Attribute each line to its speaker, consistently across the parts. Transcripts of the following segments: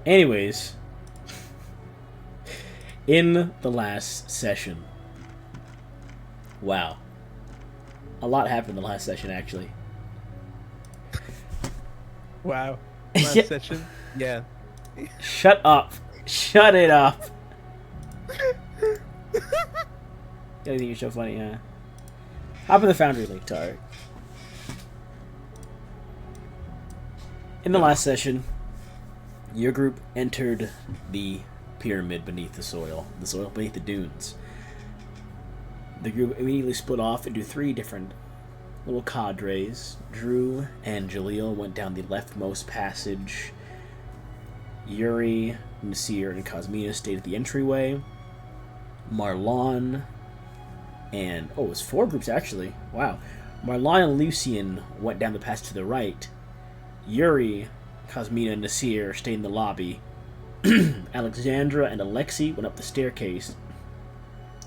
Speaker 1: Anyways, in the last session, wow, a lot happened in the last session actually.
Speaker 2: Wow.
Speaker 1: Yeah.
Speaker 2: Last session. Yeah.
Speaker 1: Shut up. Shut it up. You think you're so funny, huh? Hop in the Foundry Lake, Tarek. In the last session, your group entered the pyramid beneath the soil beneath the dunes. The group immediately split off into three different little cadres. Drew and Jaleel went down the leftmost passage. Yuri, Nasir, and Cosmina stayed at the entryway. Marlon and it was four groups actually. Wow. Marlon and Lucian went down the passage to the right. Yuri, Cosmina, and Nasir stayed in the lobby. Alexandra and Alexei went up the staircase.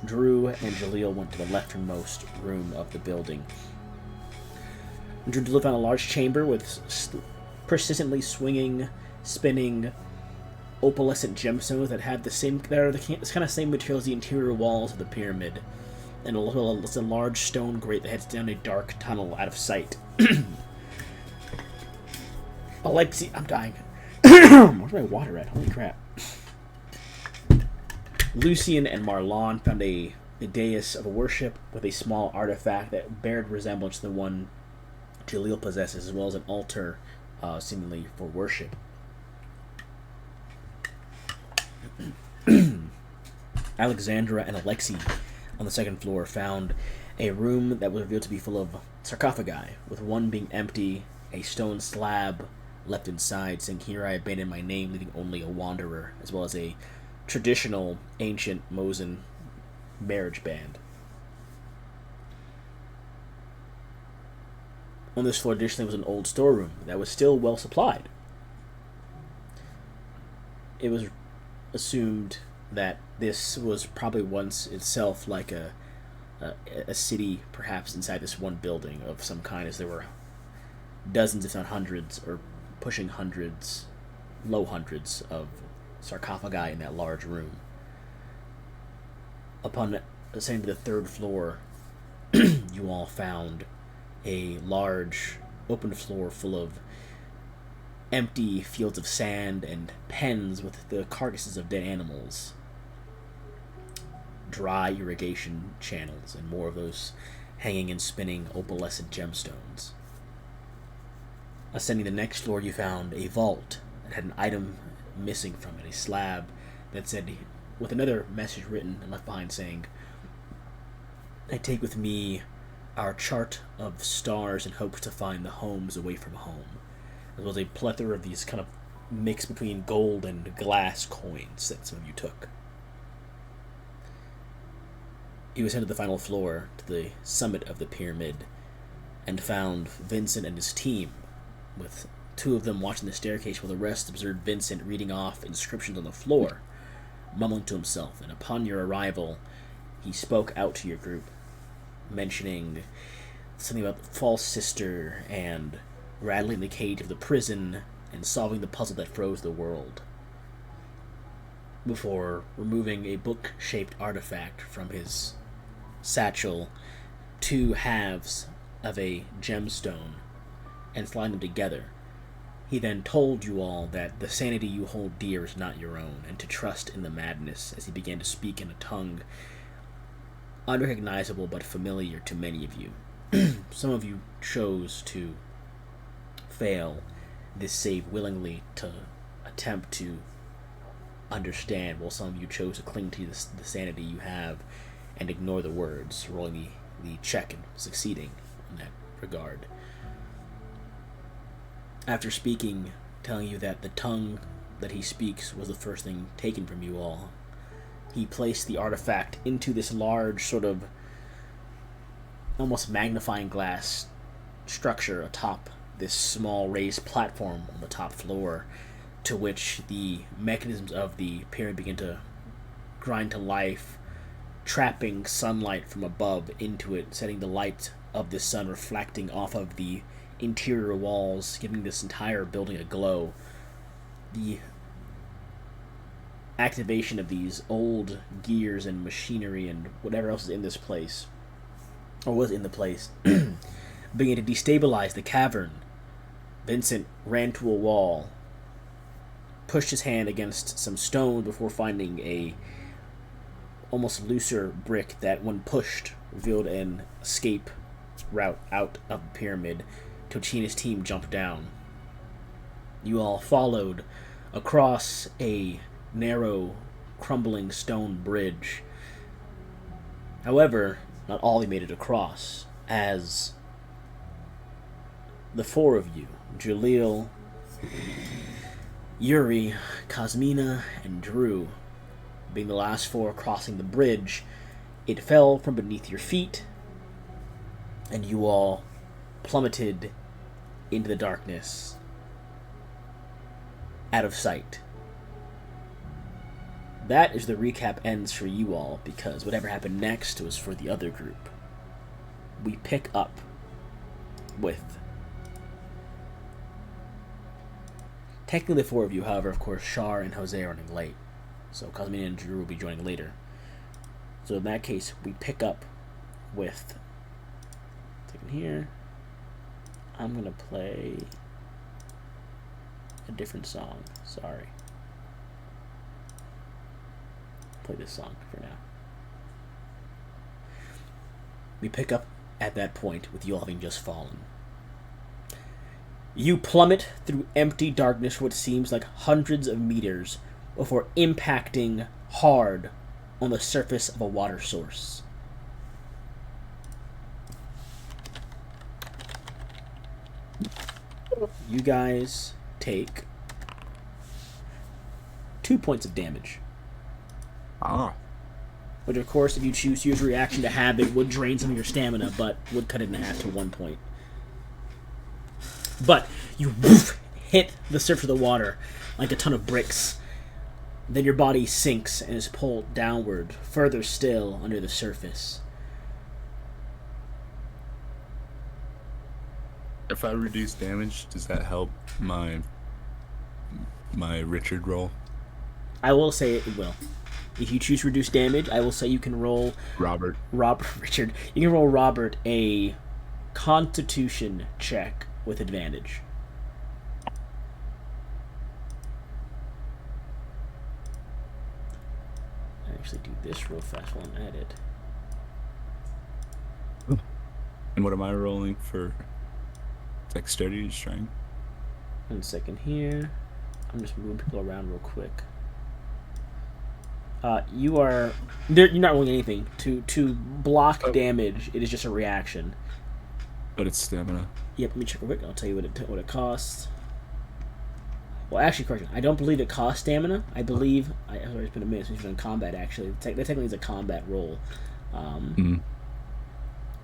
Speaker 1: Drew and Jaleel went to the leftmost room of the building. Drew and Jaleel found a large chamber with persistently swinging, spinning, opalescent gemstones that had the kind of same material as the interior walls of the pyramid, and it's a large stone grate that heads down a dark tunnel out of sight. Alexei, I'm dying. Where's my water at? Holy crap. Lucian and Marlon found a dais of worship with a small artifact that bared resemblance to the one Jaleel possesses, as well as an altar, seemingly for worship. Alexandra and Alexei on the second floor found a room that was revealed to be full of sarcophagi, with one being empty, a stone slab left inside saying, "Here I abandon my name, leaving only a wanderer," as well as a traditional ancient Mosin marriage band. On this floor additionally was an old storeroom that was still well supplied. It was assumed that this was probably once itself like a city, perhaps inside this one building of some kind, as there were dozens, if not hundreds, or pushing hundreds, low hundreds of sarcophagi in that large room. Upon ascending to the third floor, you all found a large open floor full of empty fields of sand and pens with the carcasses of dead animals, dry irrigation channels, and more of those hanging and spinning opalescent gemstones. Ascending the next floor, you found a vault that had an item missing from it, a slab that said, with another message written and left behind saying, "I take with me our chart of stars in hopes to find the homes away from home," as well as a plethora of these kind of mix between gold and glass coins that some of you took. You ascended the final floor to the summit of the pyramid and found Vincent and his team, with two of them watching the staircase while the rest observed Vincent reading off inscriptions on the floor, mumbling to himself. And upon your arrival, he spoke out to your group, mentioning something about the false sister and rattling the cage of the prison and solving the puzzle that froze the world, before removing a book-shaped artifact from his satchel, two halves of a gemstone, and slide them together. He then told you all that the sanity you hold dear is not your own, and to trust in the madness, as he began to speak in a tongue unrecognizable but familiar to many of you. Some of you chose to fail this save willingly to attempt to understand, while some of you chose to cling to the sanity you have and ignore the words, rolling the check and succeeding in that regard. After speaking, telling you that the tongue that he speaks was the first thing taken from you all, he placed the artifact into this large, sort of almost magnifying glass structure atop this small raised platform on the top floor, to which the mechanisms of the pyramid begin to grind to life, trapping sunlight from above into it, setting the light of the sun reflecting off of the interior walls, giving this entire building a glow. The activation of these old gears and machinery and whatever else is in this place, or was in the place, began to destabilize the cavern. Vincent ran to a wall, pushed his hand against some stone before finding a almost looser brick that, when pushed, revealed an escape route out of the pyramid to which he and his team jumped down. You all followed across a narrow, crumbling stone bridge. However, not all of you made it across, as the four of you, Jaleel, Yuri, Kazmina, and Drew, being the last four crossing the bridge, it fell from beneath your feet, and you all plummeted into the darkness, out of sight. That is the recap ends for you all, because whatever happened next was for the other group. We pick up with... Technically the four of you, however, of course, Shar and Jose are running late. So Cosmina and Drew will be joining later. So in that case, we pick up with... Taking here. I'm going to play a different song. Sorry. Play this song for now. We pick up at that point with you all having just fallen. You plummet through empty darkness for what seems like hundreds of meters before impacting hard on the surface of a water source. You guys take 2 points of damage.
Speaker 3: Ah.
Speaker 1: Which, of course, if you choose to use your reaction to have it, would drain some of your stamina, but would cut it in half to 1 point. But you hit the surface of the water like a ton of bricks. Then your body sinks and is pulled downward, further still under the surface.
Speaker 3: If I reduce damage, does that help my Richard roll?
Speaker 1: I will say it will. If you choose to reduce damage, I will say you can roll... Richard. You can roll Robert a Constitution check with advantage. I actually do this real fast while I'm at it.
Speaker 3: And what am I rolling for dexterity strength?
Speaker 1: 1 second here. I'm just moving people around real quick. You're not rolling anything. To block damage, it is just a reaction.
Speaker 3: But it's stamina.
Speaker 1: Yep, let me check real quick. I'll tell you what it costs. Well, actually, correction. I don't believe it costs stamina. I believe... It's been a minute since we've done combat, actually. That technically is a combat roll.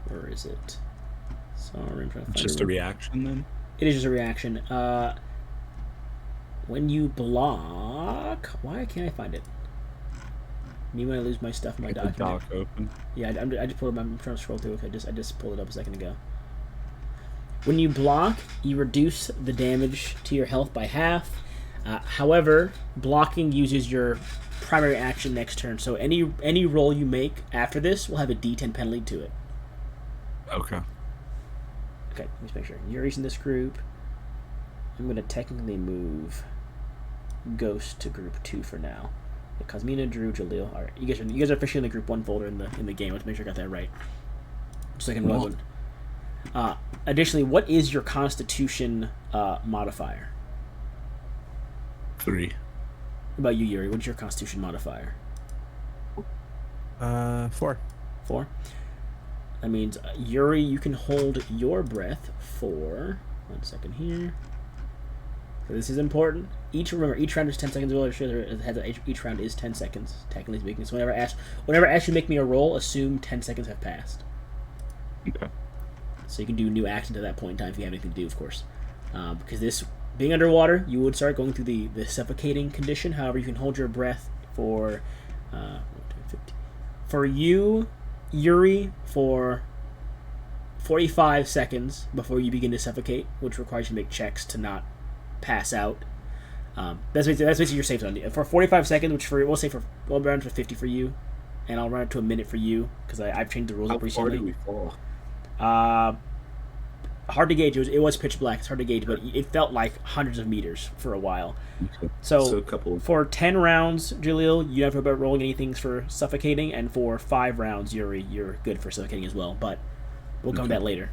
Speaker 1: Where is it? Sorry, I'm trying to find
Speaker 3: It's just a reaction, then?
Speaker 1: It is just a reaction. When you block... Why can't I find it? Me when I lose my stuff in my document.
Speaker 3: Doc open.
Speaker 1: Yeah, I just pulled it up. I'm trying to scroll through. I just pulled it up a second ago. When you block, you reduce the damage to your health by half. However, blocking uses your primary action next turn, so any roll you make after this will have a D10 penalty to it.
Speaker 3: Okay.
Speaker 1: Okay, let's make sure. Yuri's in this group. I'm going to technically move Ghost to group 2 for now. Cosmina, Drew, Jaleel. All right, you guys are officially in the group 1 folder in the game. Let's make sure I got that right. So I can roll it. Additionally, what is your Constitution modifier?
Speaker 3: 3.
Speaker 1: What about you, Yuri? What's your Constitution modifier?
Speaker 2: 4.
Speaker 1: 4. That means Yuri, you can hold your breath for 1 second here. So this is important. Each round is 10 seconds. Each round is 10 seconds, technically speaking. So whenever I ask you to make me a roll, assume 10 seconds have passed.
Speaker 3: Okay.
Speaker 1: So you can do new actions at that point in time if you have anything to do, of course. Because this, being underwater, you would start going through the suffocating condition. However, you can hold your breath for... 50. For you, Yuri, for 45 seconds before you begin to suffocate, which requires you to make checks to not pass out. That's basically your safe zone. For 45 seconds, which we'll say we'll run to 50 for you, and I'll run it to a minute for you, because I've changed the rules
Speaker 3: How
Speaker 1: up
Speaker 3: far
Speaker 1: recently.
Speaker 3: did we fall?
Speaker 1: Hard to gauge. It was pitch black. It's hard to gauge, but it felt like hundreds of meters for a while.
Speaker 3: Okay.
Speaker 1: So
Speaker 3: a couple.
Speaker 1: For 10 rounds, Jaleel, you have to about rolling anything for suffocating, and for 5 rounds, Yuri, you're good for suffocating as well. But we'll come to that later.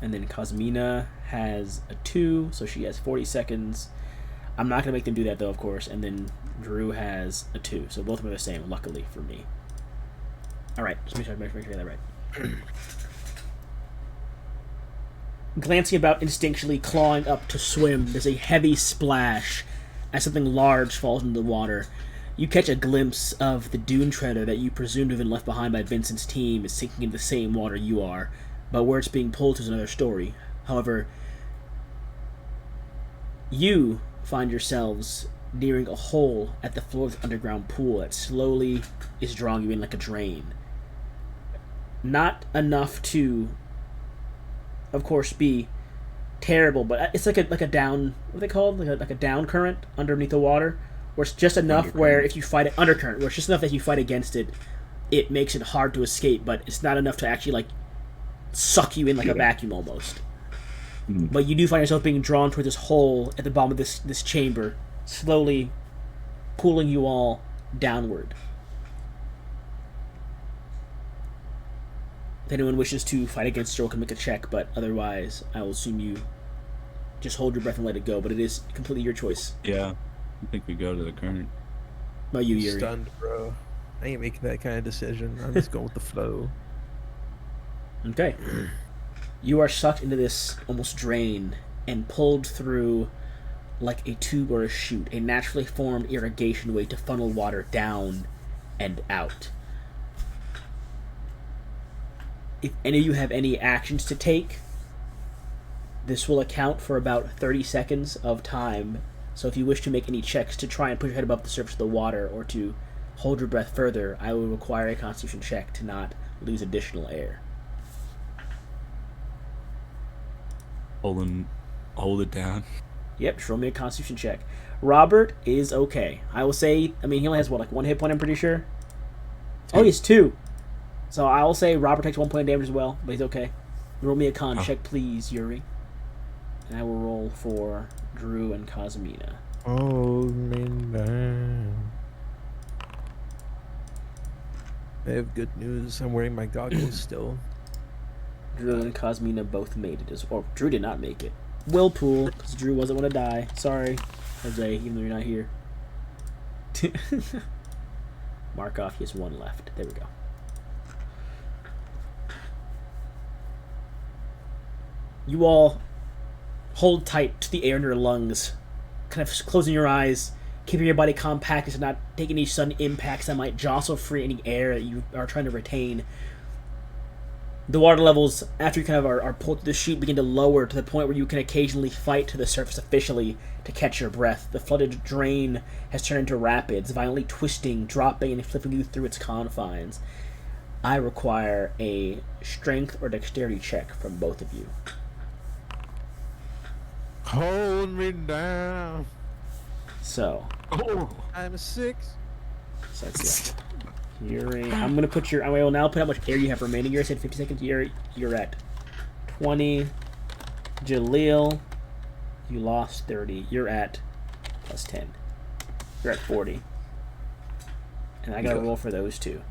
Speaker 1: And then Cosmina has a 2, so she has 40 seconds. I'm not going to make them do that, though, of course. And then Drew has a 2, so both of them are the same, luckily for me. All right, just make sure I get that right. Glancing about instinctually, clawing up to swim, there's a heavy splash as something large falls into the water. You catch a glimpse of the dune treader that you presumed to have been left behind by Vincent's team is sinking into the same water you are, but where it's being pulled to is another story. However, you find yourselves nearing a hole at the floor of the underground pool that slowly is drawing you in like a drain. Not enough to, of course, be terrible, but it's like a down, what are they called? Like a down current underneath the water, where it's just enough where if you fight it, undercurrent, where it's just enough that you fight against it, it makes it hard to escape, but it's not enough to actually like suck you in like a vacuum almost. But you do find yourself being drawn toward this hole at the bottom of this chamber, slowly pulling you all downward. If anyone wishes to fight against Joel can make a check, but otherwise, I will assume you just hold your breath and let it go. But it is completely your choice.
Speaker 3: Yeah, I think we go to the current.
Speaker 1: About you, Yuri.
Speaker 2: Stunned, bro. I ain't making that kind of decision. I'm just going with the flow.
Speaker 1: Okay. You are sucked into this almost drain and pulled through like a tube or a chute, a naturally formed irrigation way to funnel water down and out. If any of you have any actions to take, this will account for about 30 seconds of time. So if you wish to make any checks to try and push your head above the surface of the water or to hold your breath further, I will require a Constitution check to not lose additional air.
Speaker 3: Hold it down.
Speaker 1: Yep, just roll me a Constitution check. Robert is okay. I will say, I mean, he only has, what, like 1 hit point, I'm pretty sure? Oh, he has 2. So I will say Robert takes 1 point of damage as well, but he's okay. Roll me a con check, please, Yuri. And I will roll for Drew and Cosmina.
Speaker 2: Hold me down. I have good news. I'm wearing my goggles still.
Speaker 1: Drew and Cosmina both made it. Or Drew did not make it. Whirlpool, because Drew wasn't going to die. Sorry, Jose, even though you're not here. Mark off, he has 1 left. There we go. You all hold tight to the air in your lungs, kind of closing your eyes, keeping your body compact to not take any sudden impacts that might jostle free any air that you are trying to retain. The water levels, after you kind of are pulled to the chute, begin to lower to the point where you can occasionally fight to the surface officially to catch your breath. The flooded drain has turned into rapids, violently twisting, dropping, and flipping you through its confines. I require a strength or dexterity check from both of you.
Speaker 2: Hold me down.
Speaker 1: So,
Speaker 2: I'm a 6.
Speaker 1: so that's it. Yuri, I'm gonna put your. I will now put how much air you have remaining. Yuri said 50 seconds. You're at 20. Jaleel, you lost 30. You're at plus 10. You're at 40. And I gotta roll for those two.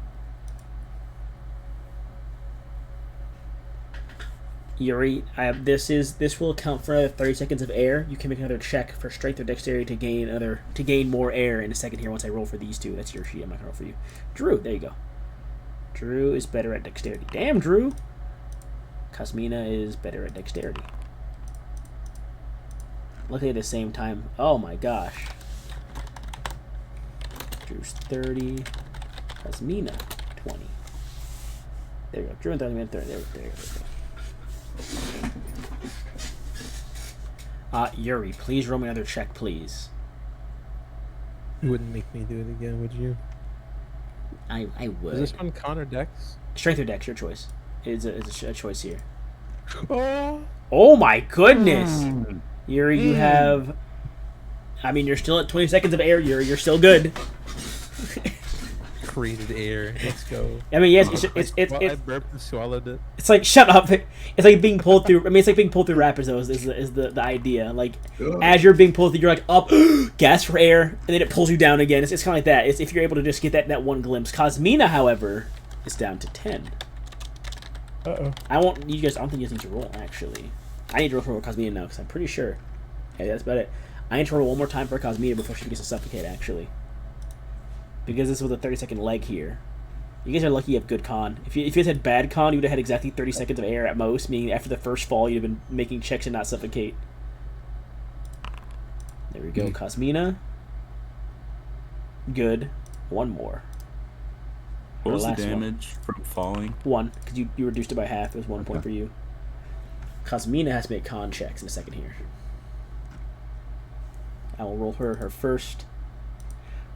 Speaker 1: Yuri, this will account for another 30 seconds of air. You can make another check for strength or dexterity to gain more air in a second here once I roll for these two. That's your sheet. I'm not gonna roll for you. Drew, there you go. Drew is better at dexterity. Damn, Drew. Cosmina is better at dexterity. Luckily at the same time. Oh my gosh. Drew's 30. Cosmina 20. There you go. Drew and 30 minutes 30. There you go. Yuri, please roll me another check, please.
Speaker 2: You wouldn't make me do it again, would you?
Speaker 1: I would.
Speaker 2: Is this one con or dex?
Speaker 1: Strength or dex, your choice. It's a choice here.
Speaker 2: Oh!
Speaker 1: Oh my goodness! Yuri, you have I mean, you're still at 20 seconds of air. You're still good.
Speaker 2: Created air. Let's go.
Speaker 1: I mean, yes,
Speaker 2: I burped and swallowed it.
Speaker 1: it's like shut up. It's like being pulled through. I mean, it's like being pulled through rapids. Though is the idea. Like as you're being pulled through, you're like up, gasp for air, and then it pulls you down again. It's kind of like that. It's if you're able to just get that one glimpse. Cosmina, however, is down to 10.
Speaker 2: Uh-oh.
Speaker 1: I don't think you guys need to roll. Actually, I need to roll for Cosmina now because I'm pretty sure. Yeah, that's about it. I need to roll one more time for Cosmina before she begins to suffocate. Actually. Because this was a 30-second leg here. You guys are lucky you have good con. If you guys had bad con, you would have had exactly 30 seconds of air at most, meaning after the first fall, you'd have been making checks and not suffocate. There we go. Cosmina. Good. One more.
Speaker 3: What was the
Speaker 1: last
Speaker 3: damage from falling?
Speaker 1: 1, because you reduced it by half. It was 1 point for you. Cosmina has to make con checks in a second here. I will roll her first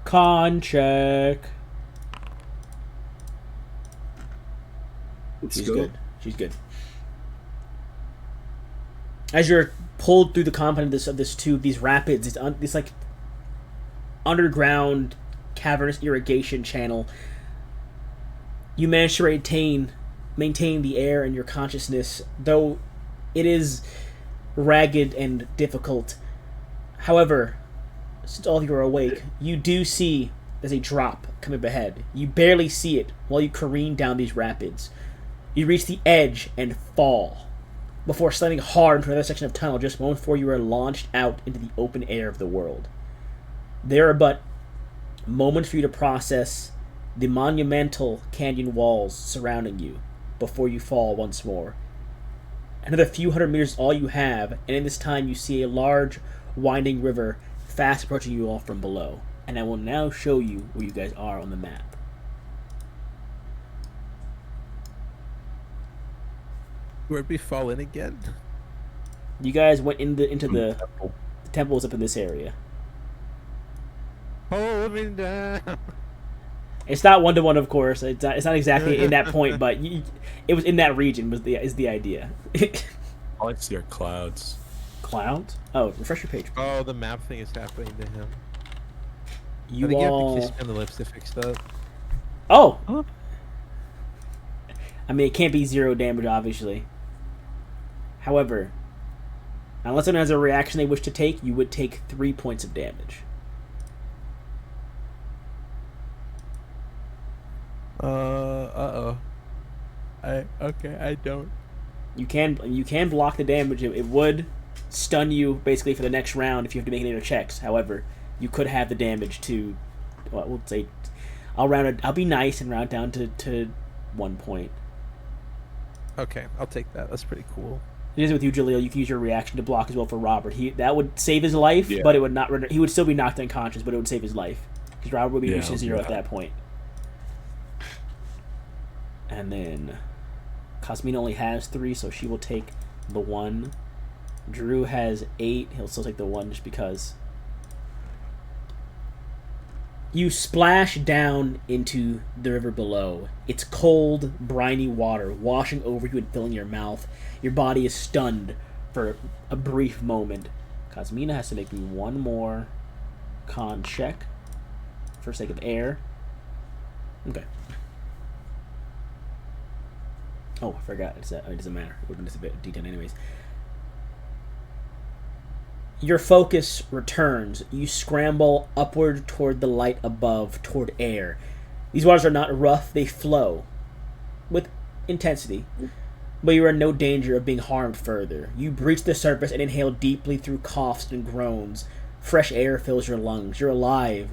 Speaker 1: con check. She's good. She's good. As you're pulled through the compound of this tube, these rapids, this like underground cavernous irrigation channel, you manage to maintain the air and your consciousness, though it is ragged and difficult. However, since all of you are awake, you do see there's a drop coming up ahead. You barely see it while you careen down these rapids. You reach the edge and fall, before slamming hard into another section of tunnel just moments before you are launched out into the open air of the world. There are but moments for you to process the monumental canyon walls surrounding you before you fall once more. Another few hundred meters is all you have, and in this time you see a large, winding river fast approaching you all from below. And I will now show you where you guys are on the map.
Speaker 2: Where'd we fall in again?
Speaker 1: You guys went into the temple was up in this area.
Speaker 2: Hold me down.
Speaker 1: It's not 1-to-1, of course. It's not exactly in that point, but it was in that region. Is the idea?
Speaker 3: All I see are clouds.
Speaker 1: Clouds? Oh, refresh your page.
Speaker 2: Oh, the map thing is happening to him.
Speaker 1: You
Speaker 2: I think
Speaker 1: all...
Speaker 2: you have to kiss me on the lips to fix that.
Speaker 1: Oh!
Speaker 2: Huh?
Speaker 1: I mean, it can't be 0 damage, obviously. However, unless someone has a reaction they wish to take, you would take 3 points of damage.
Speaker 2: Uh-oh. I don't.
Speaker 1: You can block the damage. It would stun you basically for the next round if you have to make any other checks. However, you could have the damage to, well, we'll say, I'll be nice and round down to 1 point.
Speaker 2: Okay, I'll take that. That's pretty cool.
Speaker 1: It is with you, Jaleel. You can use your reaction to block as well for Robert. That would save his life,
Speaker 3: Yeah.
Speaker 1: but it would not. He would still be knocked unconscious, but it would save his life because Robert would be reached to 0 at that point. And then Cosmina only has 3, so she will take the 1. Drew has 8. He'll still take the 1 just because. You splash down into the river below. It's cold, briny water washing over you and filling your mouth. Your body is stunned for a brief moment. Cosmina has to make me 1 more con check for sake of air. Okay. Oh, I forgot. It doesn't matter. It would have been just a bit of D10 anyways. Your focus returns. You scramble upward toward the light above, toward air. These waters are not rough. They flow with intensity, but you are in no danger of being harmed further. You breach the surface and inhale deeply through coughs and groans. Fresh air fills your lungs. You're alive,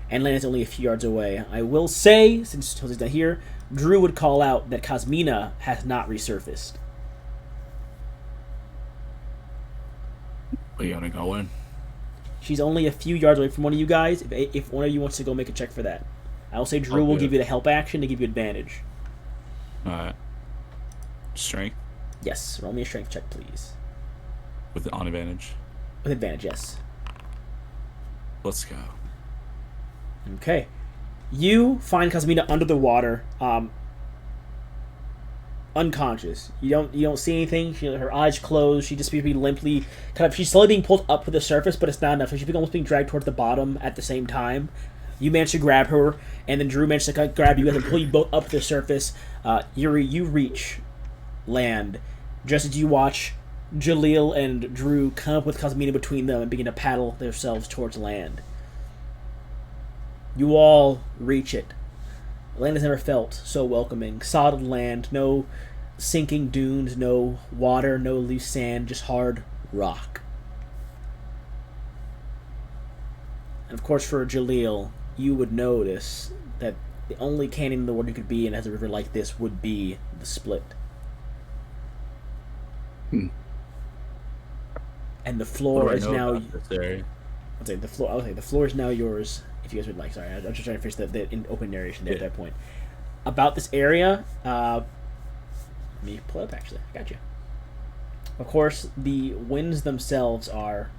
Speaker 1: and land is only a few yards away. I will say, since Jose's not here, Drew would call out that Cosmina has not resurfaced.
Speaker 3: We gotta go in.
Speaker 1: She's only a few yards away from one of you guys. If one of you wants to go make a check for that, I will say Drew will give you the help action to give you advantage.
Speaker 3: Alright. Strength?
Speaker 1: Yes, roll me a strength check, please.
Speaker 3: With on advantage.
Speaker 1: With advantage, yes.
Speaker 3: Let's go.
Speaker 1: Okay. You find Cosmina under the water. unconscious. You don't see anything. Her eyes closed. She just seems to be limply kind of. She's slowly being pulled up to the surface, but it's not enough. So she's almost being dragged towards the bottom at the same time. You manage to grab her, and then Drew managed to grab you guys and pull you both up to the surface. You reach land just as you watch Jaleel and Drew come up with Cosmina between them and begin to paddle themselves towards land. You all reach it. Land has never felt so welcoming. Solid land, no sinking dunes, no water, no loose sand, just hard rock. And of course for Jaleel, you would notice that the only canyon in the world you could be in as a river like this would be the Split. And the floor is now. I'll say the floor is now yours. If you guys would like, sorry, I'm just trying to finish the open narration there at that point. About this area, let me pull it up actually. I got you. Of course, the winds themselves are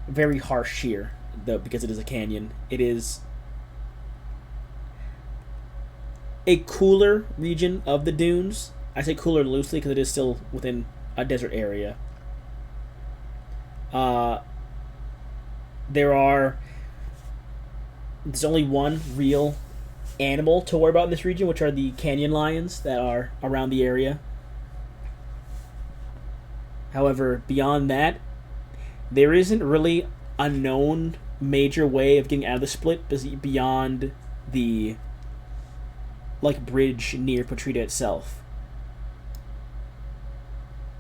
Speaker 1: very harsh here, because it is a canyon. It is a cooler region of the dunes. I say cooler loosely because it is still within a desert area. There's only one real animal to worry about in this region, which are the canyon lions that are around the area. However, beyond that, there isn't really a known major way of getting out of the Split beyond the bridge near Patrita itself.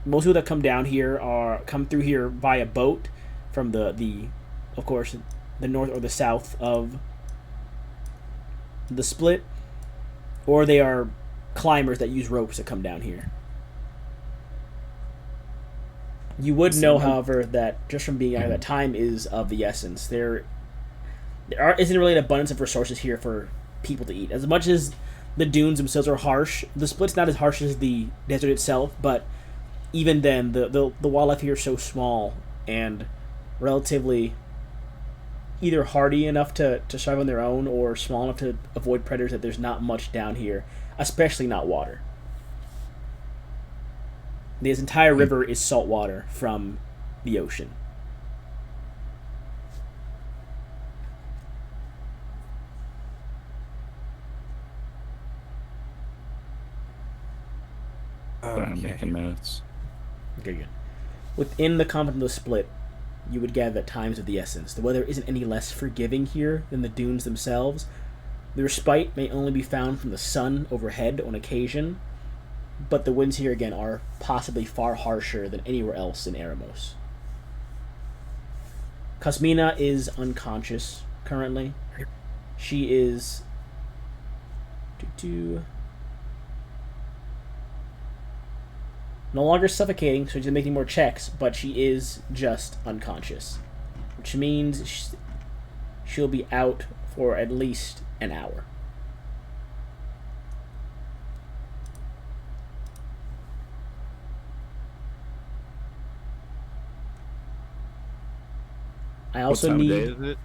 Speaker 1: Most people that come down here come through here via boat from the of course the north or the south of the Split, or they are climbers that use ropes to come down here. You would know, however, that just from being out that time is of the essence. There isn't really an abundance of resources here for people to eat. As much as the dunes themselves are harsh, the Split's not as harsh as the desert itself, but even then, the wildlife here is so small and relatively either hardy enough to survive on their own or small enough to avoid predators that there's not much down here, especially not water. This entire river is salt water from the ocean.
Speaker 3: I'm making notes.
Speaker 1: Okay, good. Within the confines of the Split, you would gather that times of the essence. The weather isn't any less forgiving here than the dunes themselves. The respite may only be found from the sun overhead on occasion, but the winds here again are possibly far harsher than anywhere else in Eremos. Cosmina is unconscious currently. She is no longer suffocating, so she's making more checks, but she is just unconscious, which means she'll be out for at least an hour. I also
Speaker 3: what time
Speaker 1: need.
Speaker 3: of day is it?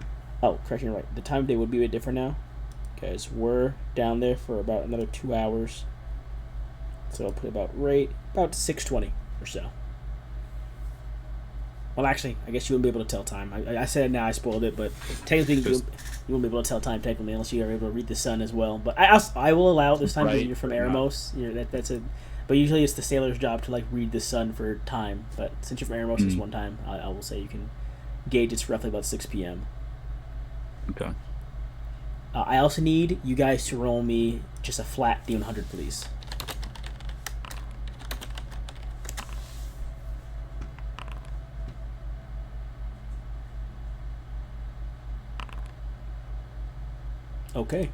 Speaker 1: Oh, correction, right. The time of day would be a bit different now, because we're down there for about another 2 hours. So I'll put about 6:20 or so. Well, actually, I guess you wouldn't be able to tell time. I said it now, I spoiled it, but technically you wouldn't be able to tell time technically unless you are able to read the sun as well. But I will allow it this time because you're from Eremos. But usually it's the sailor's job to read the sun for time. But since you're from Eremos this one time, I will say you can gauge it's roughly about 6 p.m.
Speaker 3: Okay.
Speaker 1: I also need you guys to roll me just a flat D100, please. Okay.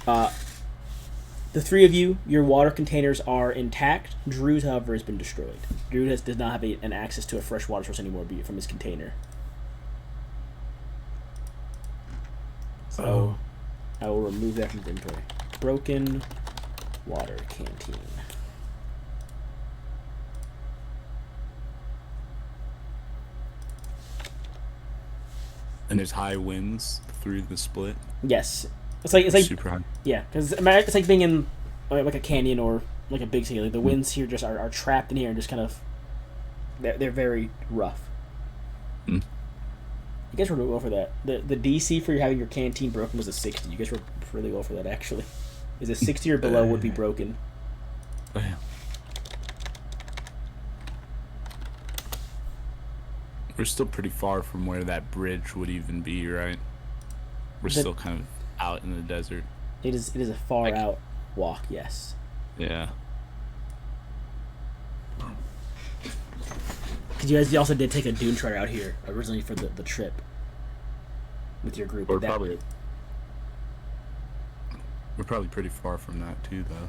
Speaker 1: The three of you, your water containers are intact. Drew's, however, has been destroyed. Drew does not have an access to a fresh water source anymore, be it from his container. So, I will remove that from inventory. Broken water canteen.
Speaker 3: And there's high winds through the Split.
Speaker 1: Yes, it's like
Speaker 3: super high.
Speaker 1: Yeah, because it's like being in like a canyon or like a big city. Like the winds here just are trapped in here and just kind of they're very rough.
Speaker 3: Mm.
Speaker 1: You guys were really well for that. The DC for having your canteen broken was a 60. You guys were really well for that, actually. Is a 60 or below would be broken.
Speaker 3: Oh, yeah. We're still pretty far from where that bridge would even be, right? We're still kind of out in the desert.
Speaker 1: It is a far out walk, yes.
Speaker 3: Yeah.
Speaker 1: Because you also did take a dune treader out here originally for the trip with your group.
Speaker 3: We're probably pretty far from that too, though.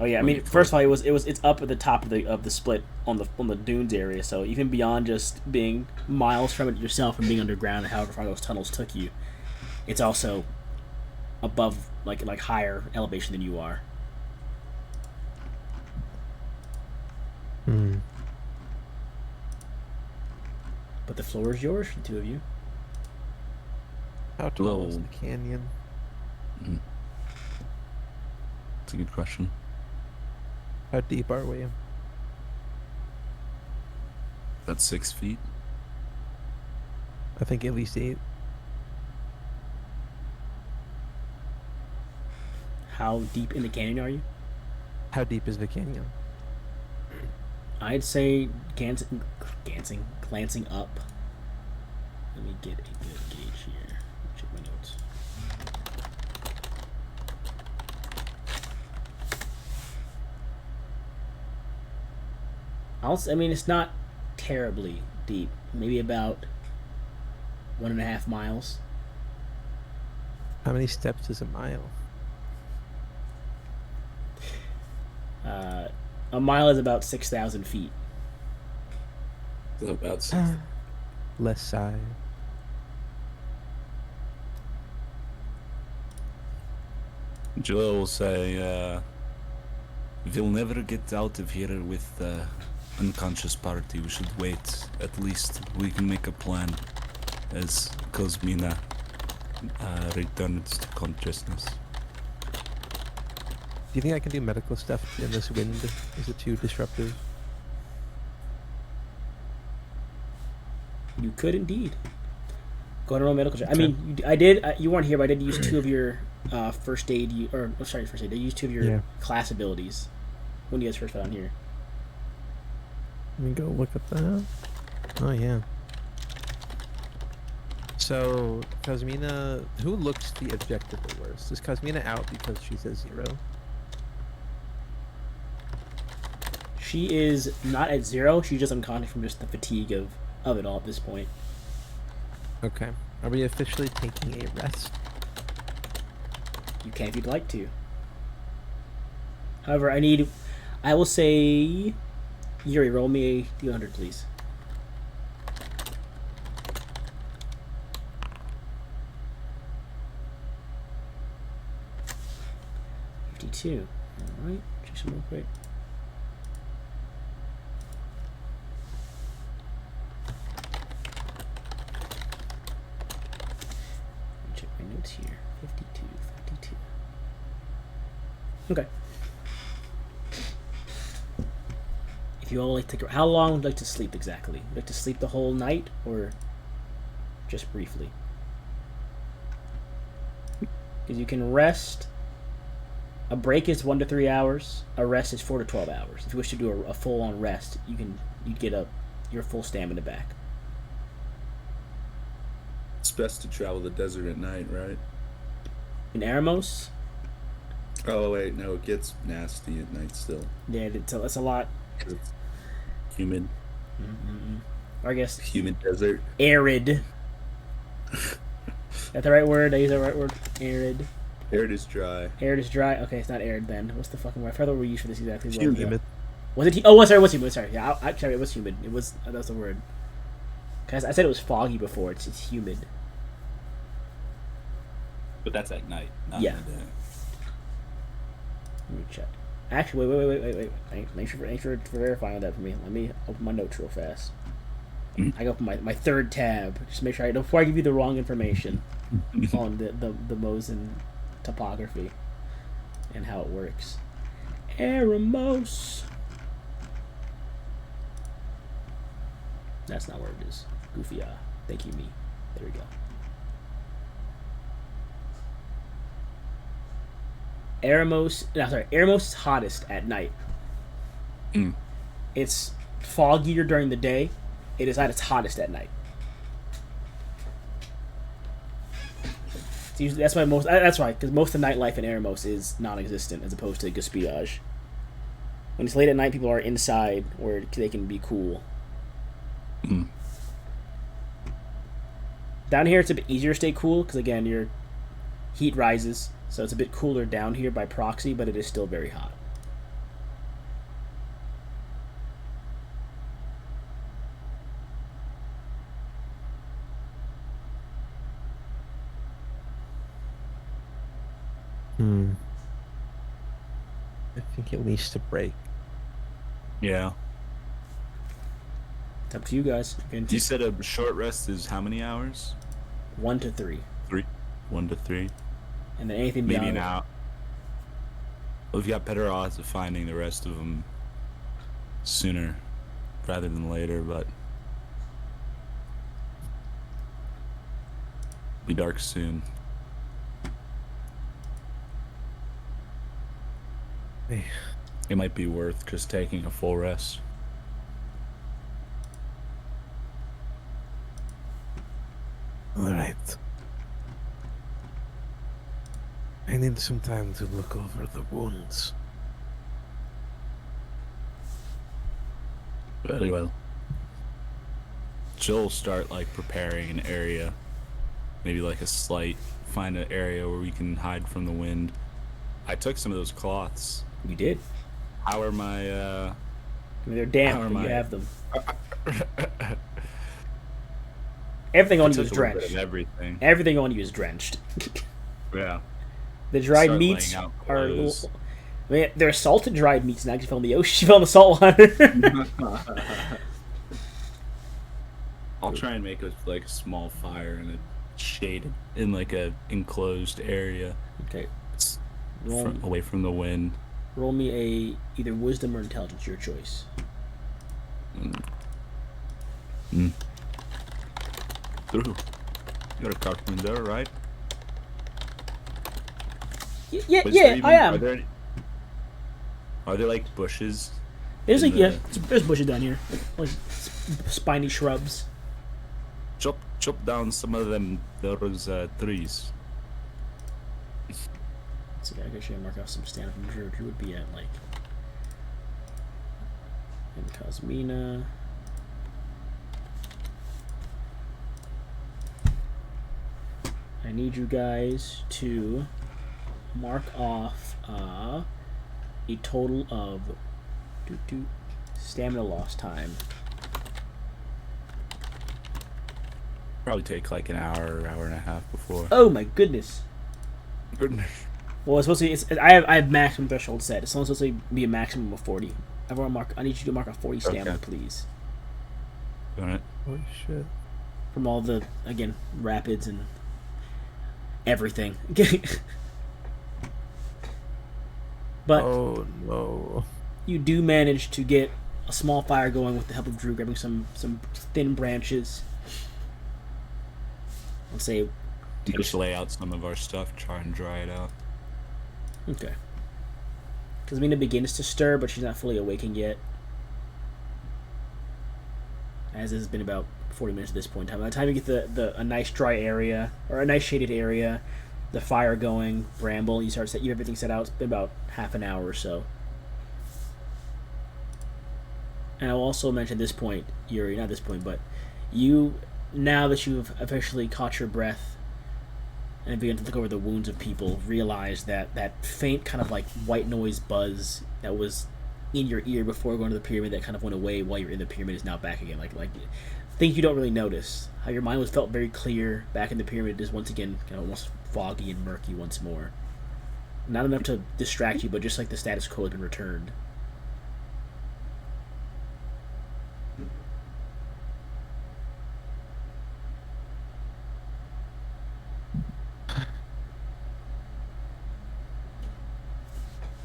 Speaker 1: Oh yeah, I mean, first of all, it's up at the top of the split on the dunes area. So even beyond just being miles from it yourself and being underground, and however far those tunnels took you, it's also above like higher elevation than you are.
Speaker 2: Hmm.
Speaker 1: But the floor is yours for the two of you.
Speaker 2: How tall is the canyon?
Speaker 3: That's a good question.
Speaker 2: How deep are we?
Speaker 3: About 6 feet.
Speaker 2: I think at least 8.
Speaker 1: How deep in the canyon are you?
Speaker 2: How deep is the canyon?
Speaker 1: I'd say glancing up. Let me get a good gauge here. Check my notes. I mean, it's not terribly deep. Maybe about 1.5 miles.
Speaker 2: How many steps is a mile?
Speaker 1: A mile is about 6,000 feet.
Speaker 3: So about 6.
Speaker 2: Less side.
Speaker 3: Joel will say, we'll never get out of here with the unconscious party. We should wait. At least we can make a plan as Cosmina returns to consciousness.
Speaker 2: Do you think I can do medical stuff in this wind? Is it too disruptive?
Speaker 1: You could indeed. Go ahead and roll medical check. I mean, you weren't here, but I did use 2 of your first aid. First aid. I used 2 of your class abilities when you guys first got on here.
Speaker 2: Let me go look at that. Oh, yeah. So, Cosmina, who looks the objectively worse? Is Cosmina out because she's a 0?
Speaker 1: She is not at 0. She's just unconscious from just the fatigue of it all at this point.
Speaker 2: Okay. Are we officially taking a rest?
Speaker 1: You can if you'd like to. However, I will say, Yuri, roll me a D100, please. 52. Alright, check some real quick. Check my notes here. 52. Okay. If you all like to, how long would you like to sleep exactly? Would you like to sleep the whole night or just briefly? Because you can rest. A break is 1 to 3 hours. A rest is 4 to 12 hours. If you wish to do a full-on rest, you'd get your full stamina back.
Speaker 3: It's best to travel the desert at night, right?
Speaker 1: In Eremos?
Speaker 3: Oh wait, no, it gets nasty at night still.
Speaker 1: Yeah, it's a lot.
Speaker 3: It's humid.
Speaker 1: Or I guess
Speaker 3: Humid desert.
Speaker 1: arid. Is that the right word? Did I use the right word? Arid.
Speaker 3: Arid is dry.
Speaker 1: Arid is dry. Okay, it's not arid then. What's the fucking word? I forgot the word we used for this exactly.
Speaker 2: Humid.
Speaker 1: Was it? Oh, sorry. It was humid. Sorry. Yeah, sorry. It was humid. It was. That's the word. Cause I said it was foggy before. It's humid.
Speaker 3: But that's at night. Not
Speaker 1: Yeah.
Speaker 3: in the day.
Speaker 1: Let me check. Actually, wait. Thanks for verifying that for me. Let me open my notes real fast. I go open my third tab. Just make sure before I give you the wrong information on the Mosin topography and how it works. Eremos. That's not where it is. Goofy, thank you, me. There we go. Eremos is hottest at night.
Speaker 3: Mm.
Speaker 1: It's foggier during the day. It is at its hottest at night. That's why That's right, because most of the nightlife in Eremos is non-existent as opposed to Gaspillage. When it's late at night, people are inside where they can be cool.
Speaker 3: Mm.
Speaker 1: Down here, it's a bit easier to stay cool because again, your heat rises, so it's a bit cooler down here by proxy, but it is still very hot.
Speaker 2: I think it needs to break.
Speaker 3: Yeah.
Speaker 1: It's up to you guys.
Speaker 3: You said a short rest is how many hours?
Speaker 1: 1 to 3.
Speaker 3: 3. 1 to 3.
Speaker 1: And then anything
Speaker 3: Maybe
Speaker 1: beyond
Speaker 3: an hour. We've got better odds of finding the rest of them sooner rather than later, but be dark soon.
Speaker 2: Hey.
Speaker 3: It might be worth just taking a full rest.
Speaker 2: All right. I need some time to look over the wounds.
Speaker 3: Very well. Joel start like preparing an area, maybe like find an area where we can hide from the wind. I took some of those cloths.
Speaker 1: We did.
Speaker 3: How are my
Speaker 1: I mean, they're damp, but you have them. Everything on you is drenched.
Speaker 3: Everything.
Speaker 1: Everything on you is drenched.
Speaker 3: Yeah.
Speaker 1: The dried
Speaker 3: Start
Speaker 1: meats
Speaker 3: laying out
Speaker 1: are.
Speaker 3: clothes.
Speaker 1: I mean, they're salted dried meats, and I just fell in the ocean. Fell in the salt water.
Speaker 3: I'll try and make like a small fire in a shaded in like a enclosed area.
Speaker 1: Okay.
Speaker 3: Away from the wind.
Speaker 1: Roll me a either wisdom or intelligence, your choice.
Speaker 3: Through. You're a carpenter, right?
Speaker 1: Yeah,
Speaker 3: Was there
Speaker 1: I am.
Speaker 3: Are there like bushes?
Speaker 1: There's
Speaker 3: in
Speaker 1: like there's bushes down here, like spiny shrubs.
Speaker 3: Chop down some of them. Those trees.
Speaker 1: So I guess I mark off some stand from Drew. Drew would be at like in Cosmina. I need you guys to mark off a total of stamina loss time.
Speaker 3: Probably take like an hour and a half before.
Speaker 1: Oh my goodness!
Speaker 3: Goodness.
Speaker 1: Well, it's supposed to be. I have maximum threshold set. It's only supposed to be a maximum of 40. Everyone mark. I need you to mark a 40 stamina, please.
Speaker 3: Doing it.
Speaker 2: Holy shit!
Speaker 1: From all the rapids and everything. But
Speaker 2: oh no!
Speaker 1: You do manage to get a small fire going with the help of Drew grabbing some thin branches. Let's say.
Speaker 3: Just lay out some of our stuff, try and dry it out.
Speaker 1: Okay. Because Mina begins to stir, but she's not fully awakened yet. As it has been about 40 minutes at this point in time. By the time you get a nice dry area, or a nice shaded area, the fire going, bramble, you have everything set out, it's been about half an hour or so. And I'll also mention this point, Yuri, not this point, but you, now that you've officially caught your breath, and begin to look over the wounds of people, realize that faint kind of like white noise buzz that was in your ear before going to the pyramid that kind of went away while you're in the pyramid is now back again. Like things you don't really notice. How your mind was felt very clear back in the pyramid is once again kind of almost foggy and murky once more. Not enough to distract you, but just like the status quo has been returned.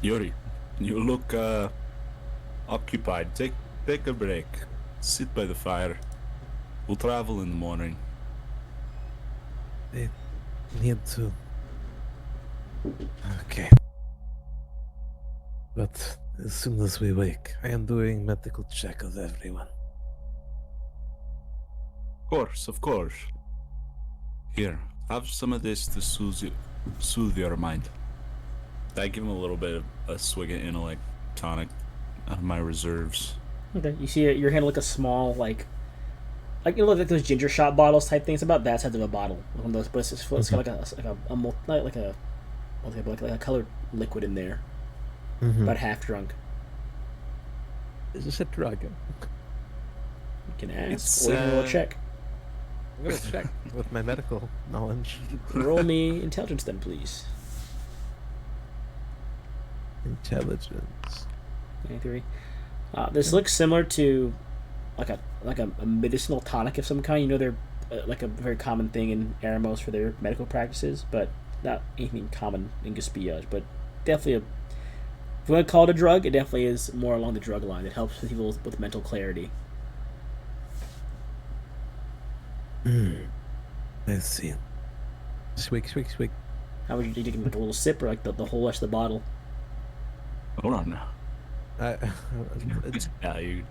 Speaker 3: Yuri, You look occupied. Take a break. Sit by the fire. We'll travel in the morning.
Speaker 2: I need to. Okay. But as soon as we wake, I am doing medical check of everyone.
Speaker 3: Of course. Here, have some of this to soothe your mind. I give him a little bit of a swig of intellect tonic out of my reserves.
Speaker 1: Okay, you see your hand like a small like you know like those ginger shot bottles type things. About that size of a bottle. One of those, but it's got like a colored liquid in there. About half drunk.
Speaker 2: Is this a drug?
Speaker 1: You can ask. Or you can roll a check.
Speaker 2: I'm gonna check with my medical knowledge.
Speaker 1: Roll me intelligence then, please.
Speaker 2: Intelligence.
Speaker 1: 23. This looks similar to like a medicinal tonic of some kind. You know, they're like a very common thing in Eremos for their medical practices, but not anything common in Gaspillage. But definitely if you want to call it a drug, it definitely is more along the drug line. It helps people with mental clarity.
Speaker 2: Let's see. Swig.
Speaker 1: How would you take like a little sip or like the whole rest of the bottle?
Speaker 3: Hold on now.
Speaker 2: It's
Speaker 3: Yeah, you.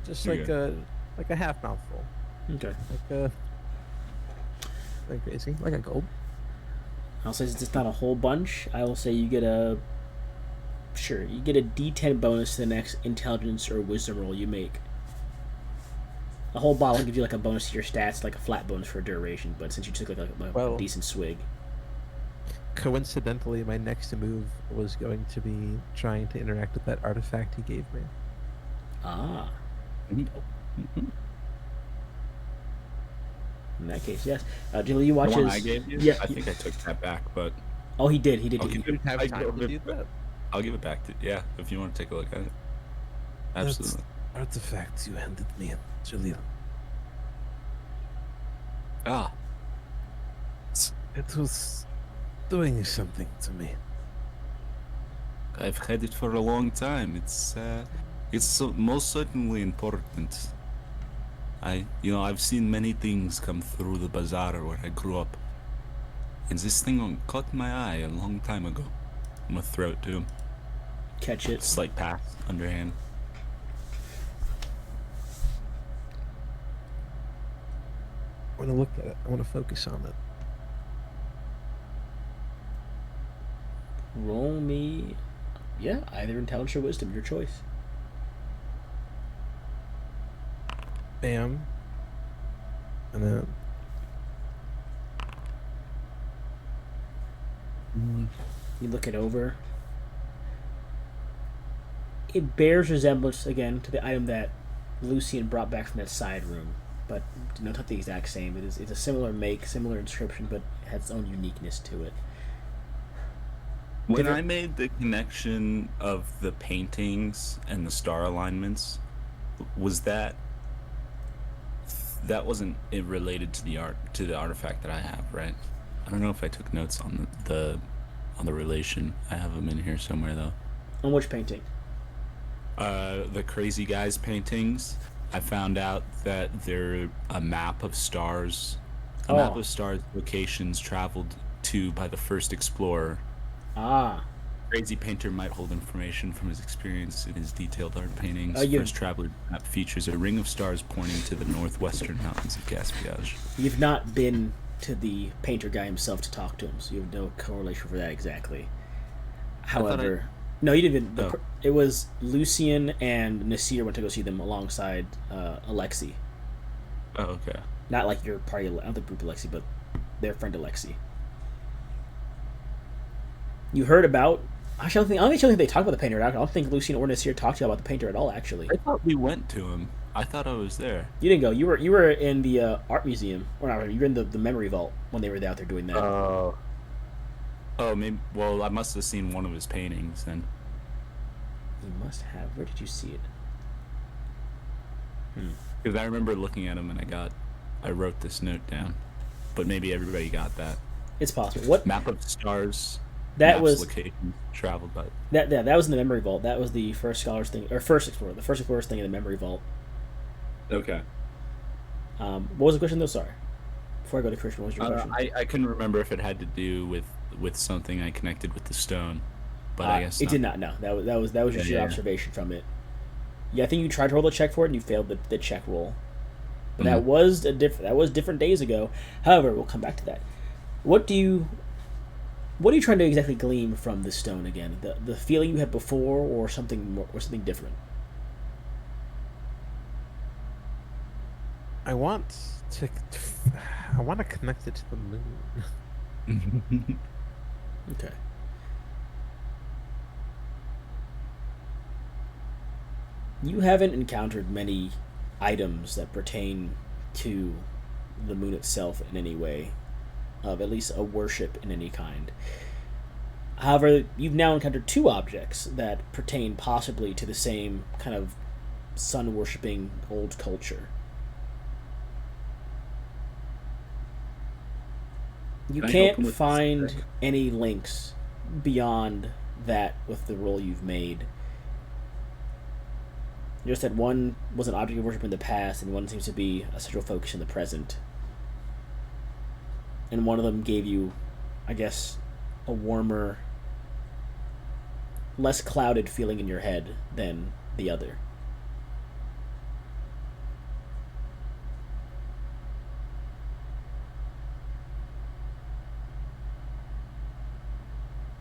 Speaker 2: just
Speaker 3: You're
Speaker 2: like a half mouthful.
Speaker 1: Okay.
Speaker 2: Like crazy, like a gulp.
Speaker 1: I'll say since it's not a whole bunch, I will say you get a D10 bonus to the next intelligence or wisdom roll you make. A whole bottle gives you like a bonus to your stats, like a flat bonus for duration. But since you took like a decent swig,
Speaker 2: Coincidentally, my next move was going to be trying to interact with that artifact he gave me.
Speaker 1: ah,
Speaker 3: Mm-hmm.
Speaker 1: in that case, yes. Julie, you watch
Speaker 3: The one
Speaker 1: his.
Speaker 3: I gave you?
Speaker 1: Yeah.
Speaker 3: I think I took that back, but
Speaker 1: Oh, he did. He did.
Speaker 3: I'll
Speaker 1: He
Speaker 3: give
Speaker 1: did.
Speaker 3: it,
Speaker 2: Have
Speaker 3: I
Speaker 2: time
Speaker 3: give
Speaker 2: to
Speaker 3: it-
Speaker 2: do that?
Speaker 3: I'll give it back to if you want to take a look at it. Absolutely.
Speaker 2: Artifacts you handed me, Julian.
Speaker 3: Ah,
Speaker 2: It was doing something to me.
Speaker 3: I've had it for a long time. It's most certainly important. I've seen many things come through the bazaar where I grew up, and this thing caught my eye a long time ago. I'm gonna throw it to him.
Speaker 1: Catch it.
Speaker 3: Slight pass, underhand.
Speaker 2: I want to look at it. I want to focus on it.
Speaker 1: Roll me. Yeah, either intelligence or wisdom, your choice.
Speaker 2: Bam. And then.
Speaker 1: You look it over. It bears resemblance again to the item that Lucian brought back from that side room, but not the exact same. It's a similar make, similar inscription, but it has its own uniqueness to it.
Speaker 3: When
Speaker 1: Different-
Speaker 3: I made the connection of the paintings and the star alignments, was that wasn't it related to the artifact that I have, right? I don't know if I took notes on the relation. I have them in here somewhere though.
Speaker 1: On which painting?
Speaker 3: The crazy guys paintings. I found out that they're a map of stars. A map
Speaker 1: Oh.
Speaker 3: of stars locations traveled to by the first explorer.
Speaker 1: Ah,
Speaker 3: Crazy painter might hold information from his experience in his detailed art paintings.
Speaker 1: Oh, you-
Speaker 3: First traveler map features a ring of stars pointing to the northwestern mountains of Gaspillage.
Speaker 1: you've not been to the painter guy himself to talk to him, so you have no correlation for that exactly.
Speaker 3: thought
Speaker 1: However, no, you didn't.
Speaker 3: Oh.
Speaker 1: It was Lucian and Nasir went to go see them alongside Alexi.
Speaker 3: Oh, okay.
Speaker 1: Not like your party, not the group Alexi, but their friend Alexi. You heard about? Actually, I don't think they talked about the painter. I don't think Lucian or Nasir talked to you about the painter at all. Actually,
Speaker 3: I thought we went to him. I thought I was there.
Speaker 1: you didn't go. You were in the art museum, or not? You were in the memory vault when they were out there doing that.
Speaker 3: Oh, maybe. Well, I must have seen one of his paintings then.
Speaker 1: You must have. Where did you see it?
Speaker 3: Because I remember looking at him and I wrote this note down. But maybe everybody got that.
Speaker 1: It's possible. What?
Speaker 3: Map of stars
Speaker 1: That
Speaker 3: maps
Speaker 1: was
Speaker 3: location traveled by.
Speaker 1: that was in the memory vault. That was the first scholars thing, or first explorer. The first explorers thing in the memory vault.
Speaker 3: Okay.
Speaker 1: What was the question though? Sorry. Before I go to Christian, what was your question?
Speaker 3: I couldn't remember if it had to do with something I connected with the stone, but I guess
Speaker 1: It
Speaker 3: not.
Speaker 1: did not. No, that was just
Speaker 3: Yeah,
Speaker 1: your
Speaker 3: yeah.
Speaker 1: observation from it. Yeah, I think you tried to roll the check for it and you failed the check roll. But
Speaker 3: Mhm.
Speaker 1: that was different days ago. However, we'll come back to that. What do you what are you trying to exactly glean from this stone again? The feeling you had before, or something more, or something different?
Speaker 2: I want to. I want to connect it to the moon.
Speaker 1: Okay. You haven't encountered many items that pertain to the moon itself in any way, of at least a worship in any kind. However, you've now encountered two objects that pertain possibly to the same kind of sun worshipping old culture. You
Speaker 3: Can I help
Speaker 1: can't
Speaker 3: him with this
Speaker 1: find
Speaker 3: check?
Speaker 1: any links beyond that with the roll you've made. You just said one was an object of worship in the past, and one seems to be a central focus in the present. And one of them gave you, I guess, a warmer, less clouded feeling in your head than the other.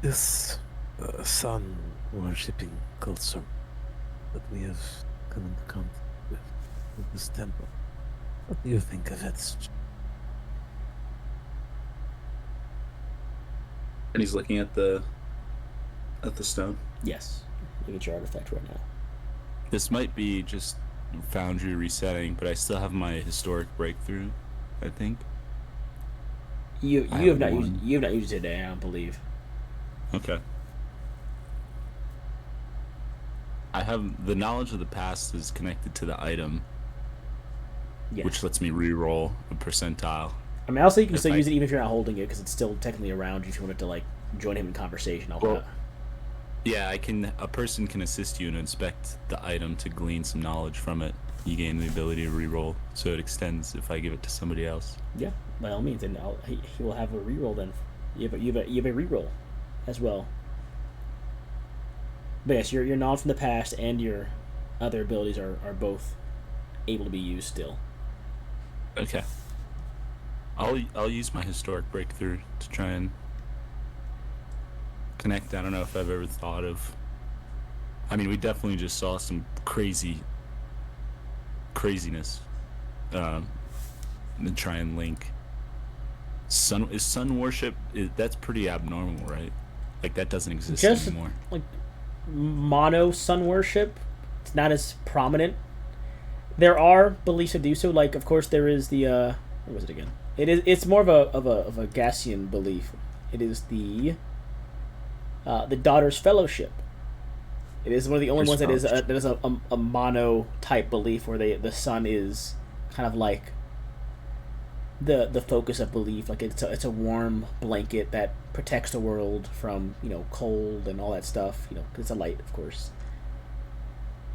Speaker 2: This sun worshipping culture that we have come into contact with this temple. What do you think of it?
Speaker 3: And he's looking at the stone.
Speaker 1: Yes. Look at your artifact right now.
Speaker 3: This might be just Foundry resetting, but I still have my historic breakthrough, I think.
Speaker 1: You
Speaker 3: I
Speaker 1: have
Speaker 3: have
Speaker 1: not
Speaker 3: one.
Speaker 1: used you have not used it today, I don't believe.
Speaker 3: Okay. I have the knowledge of the past is connected to the item,
Speaker 1: Yes.
Speaker 3: which lets me re-roll a percentile.
Speaker 1: I mean, also you can
Speaker 3: if
Speaker 1: still
Speaker 3: I-
Speaker 1: use it even if you're not holding it, because it's still technically around you if you wanted to like join him in conversation.
Speaker 3: Well, Yeah, I can. A person can assist you and inspect the item to glean some knowledge from it. You gain the ability to re-roll, so it extends if I give it to somebody else.
Speaker 1: yeah, by all means, and he will have a reroll then. You have a reroll as well. But yes, your knowledge from the past and your other abilities are both able to be used still.
Speaker 3: Okay. I'll use my historic breakthrough to try and connect. I don't know if I've ever thought of. I mean, we definitely just saw some craziness. And try and link. Sun worship. That's pretty abnormal, right? Like that doesn't exist
Speaker 1: Just
Speaker 3: anymore.
Speaker 1: like mono sun worship, it's not as prominent. There are beliefs that do so. Like, of course, there is the what was it again? It's more of a Gassian belief. It is the Daughters Fellowship. It is one of the only ones that is a mono type belief where the sun is kind of like the focus of belief. Like it's a warm blanket that protects the world from cold and all that stuff. 'Cause it's a light, of course.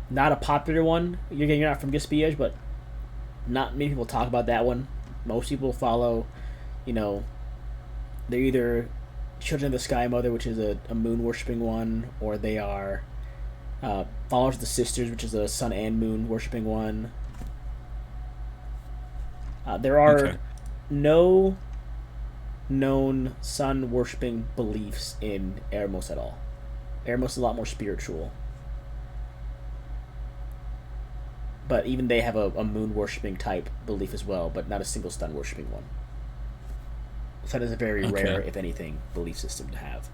Speaker 1: Not a popular one. You're not from Gispiage, but not many people talk about that one. Most people follow, they're either Children of the Sky Mother, which is a moon worshipping one, or they are followers of the Sisters, which is a sun and moon worshipping one. There are
Speaker 3: Okay.
Speaker 1: no known sun worshipping beliefs in Eremos at all. Eremos is a lot more spiritual. But even they have a moon worshipping type belief as well, but not a single sun worshipping one. So that is a very
Speaker 3: Okay.
Speaker 1: rare, if anything, belief system to have.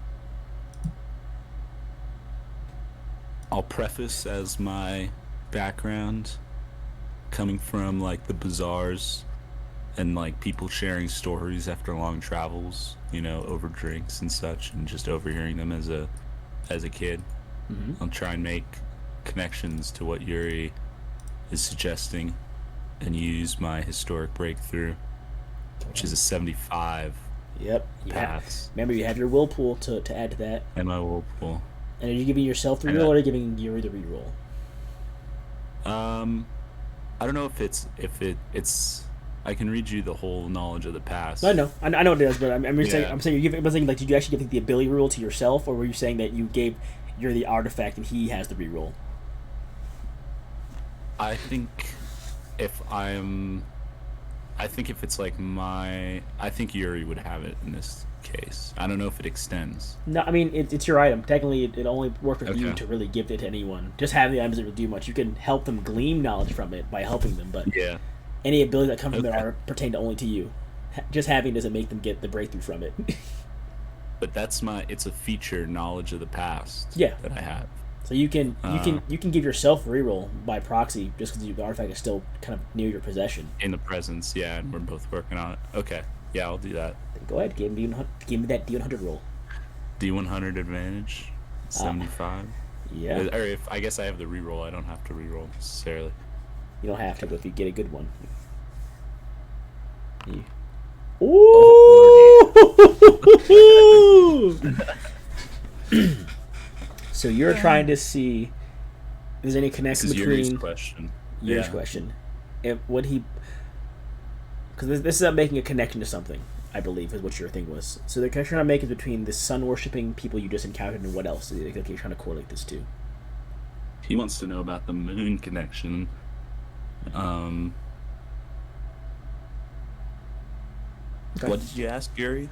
Speaker 3: I'll preface as my background coming from like the bazaars and like people sharing stories after long travels, over drinks and such, and just overhearing them as a kid.
Speaker 1: Mm-hmm.
Speaker 3: I'll try and make connections to what Yuri is suggesting and use my historic breakthrough, which is a 75
Speaker 1: Yep.
Speaker 3: paths
Speaker 1: Remember, you have your will pool to add to that.
Speaker 3: and my whirlpool.
Speaker 1: And are you giving yourself the reroll or are you giving Yuri the reroll?
Speaker 3: I don't know if it's I can read you the whole knowledge of the past.
Speaker 1: I know what it is, but I'm
Speaker 3: Yeah.
Speaker 1: saying I'm saying like, did you actually give the ability reroll to yourself, or were you saying that you gave Yuri the artifact and he has the reroll?
Speaker 3: I think if it's like I think Yuri would have it in this case. I don't know if it extends.
Speaker 1: No, I mean it's your item. Technically, it only works with you
Speaker 3: Okay.
Speaker 1: to really give it to anyone. Just having the items doesn't really do much. You can help them glean knowledge from it by helping them, but
Speaker 3: Yeah.
Speaker 1: any ability that comes from it
Speaker 3: Okay.
Speaker 1: are pertain only to you. Just having doesn't make them get the breakthrough from it.
Speaker 3: But it's a feature knowledge of the past.
Speaker 1: Yeah.
Speaker 3: That I have.
Speaker 1: So you can give yourself a reroll by proxy just because the artifact is still kind of near your possession.
Speaker 3: In the presence, yeah, and we're both working on it. Okay. Yeah, I'll do that.
Speaker 1: Then go ahead, give me that D100 roll.
Speaker 3: D100 advantage. 75.
Speaker 1: Yeah.
Speaker 3: Or if I guess I have the reroll, I don't have to reroll necessarily.
Speaker 1: You don't have to, but if you get a good one. You... Ooh! So you're trying to see if there's any
Speaker 3: This
Speaker 1: connection
Speaker 3: is Yuri's
Speaker 1: between
Speaker 3: question.
Speaker 1: Yuri's
Speaker 3: Yeah.
Speaker 1: question. If what he, because this is about making a connection to something, I believe, is what your thing was. So the connection I'm making is between the sun worshipping people you just encountered and what else? Like you're trying to correlate this to.
Speaker 3: He wants to know about the moon connection.
Speaker 1: Okay.
Speaker 3: What did you ask, Gary?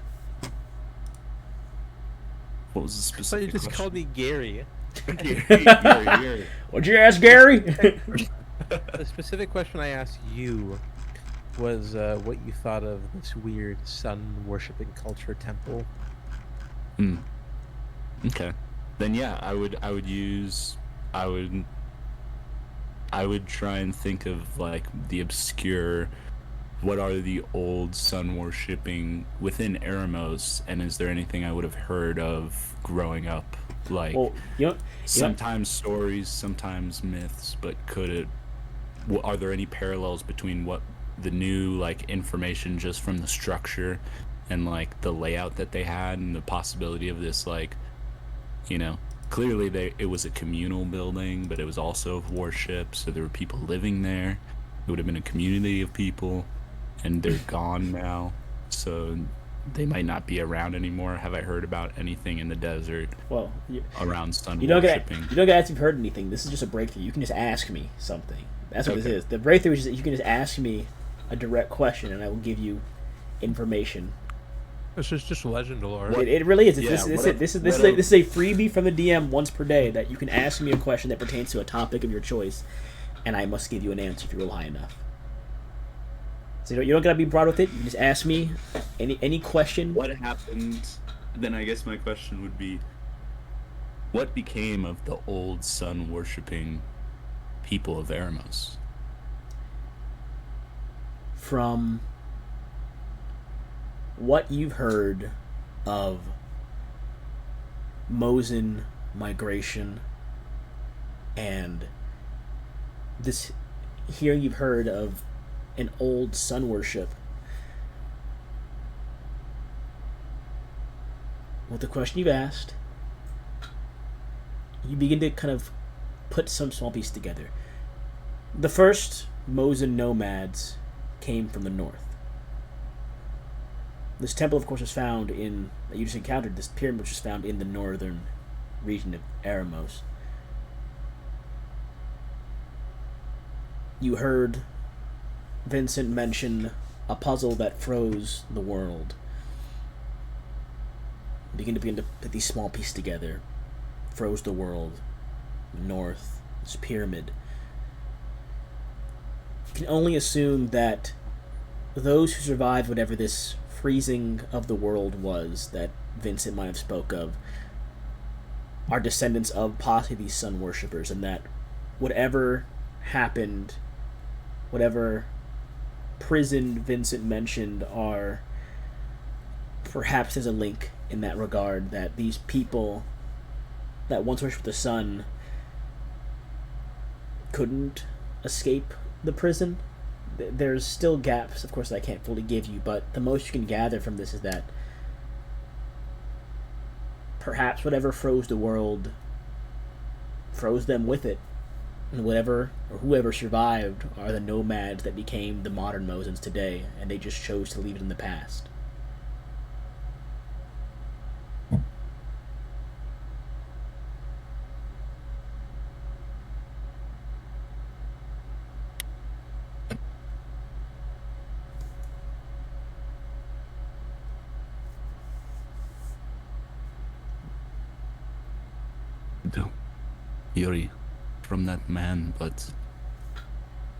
Speaker 3: What was the
Speaker 2: I thought
Speaker 3: specific
Speaker 2: you just
Speaker 3: question?
Speaker 2: called me Gary.
Speaker 3: Gary.
Speaker 1: What'd you ask, Gary?
Speaker 2: The specific question I asked you was what you thought of this weird sun-worshipping culture temple.
Speaker 3: Okay. Then yeah, I would try and think of like the obscure, what are the old sun worshipping within Eremos, and is there anything I would have heard of growing up? Like
Speaker 1: Well,
Speaker 3: sometimes stories, sometimes myths, but are there any parallels between what the new like information just from the structure and like the layout that they had and the possibility of this, like, you know, clearly it was a communal building, but it was also of worship, so there were people living there. It would have been a community of people, and they're gone now, so they might not be around anymore. Have I heard about anything in the desert
Speaker 1: well,
Speaker 3: around sun
Speaker 1: you don't get
Speaker 3: worshipping?
Speaker 1: you don't get to ask if you've heard anything. This is just a breakthrough. You can just ask me something. That's what
Speaker 3: Okay.
Speaker 1: this is. The breakthrough is just that you can just ask me a direct question, and I will give you information.
Speaker 2: This is just legend lore.
Speaker 1: It really is.
Speaker 3: Yeah,
Speaker 1: This is
Speaker 3: what
Speaker 1: a freebie from the DM once per day that you can ask me a question that pertains to a topic of your choice, and I must give you an answer if you roll high enough. So you don't gotta be broad with it. You can just ask me any question.
Speaker 3: What happened? Then I guess my question would be, what became of the old sun worshipping people of Eremos?
Speaker 1: From what you've heard of Mosin migration and this hearing you've heard of an old sun worship, with the question you've asked, you begin to kind of put some small pieces together. The first Mosin nomads came from the north. This temple, of course, was found that you just encountered, this pyramid which was found in the northern region of Eremos. You heard Vincent mention a puzzle that froze the world. Begin to put these small pieces together. Froze the world. North. This pyramid. You can only assume that those who survived whatever this freezing of the world was that Vincent might have spoke of are descendants of possibly these sun worshippers, and that whatever happened, whatever prison Vincent mentioned, are perhaps there's a link in that regard, that these people that once worshipped the sun couldn't escape the prison. There's still gaps, of course, that I can't fully give you, but the most you can gather from this is that perhaps whatever froze the world froze them with it. And whatever or whoever survived are the nomads that became the modern Mosins today, and they just chose to leave it in the past.
Speaker 3: Yuri, from that man, but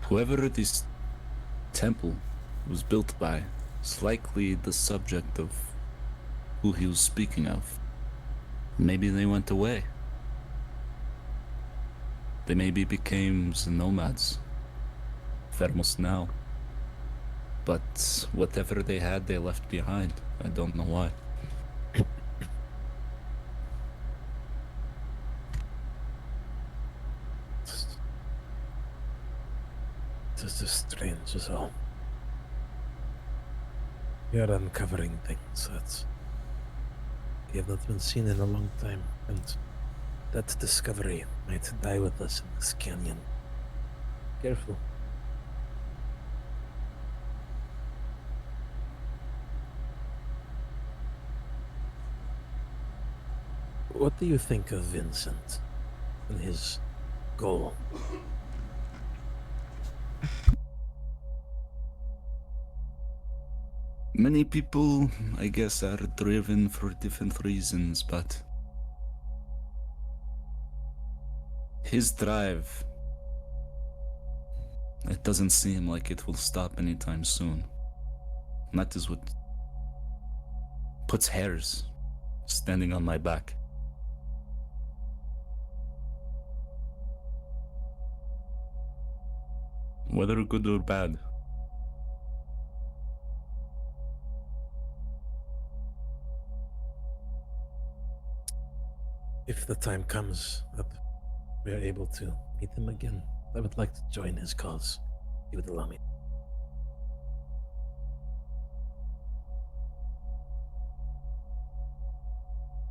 Speaker 3: whoever this temple was built by is likely the subject of who he was speaking of. Maybe they went away. They maybe became the nomads. Thermos now. But whatever they had, they left behind. I don't know why.
Speaker 2: It's just strange as all. We are uncovering things that we have not been seen in a long time, and that discovery might die with us in this canyon. Careful. What do you think of Vincent and his goal?
Speaker 3: Many people, I guess, are driven for different reasons, but his drive, it doesn't seem like it will stop anytime soon. And that is what puts hairs standing on my back. Whether good or bad.
Speaker 2: If the time comes that we are able to meet him again, I would like to join his cause. He would allow me.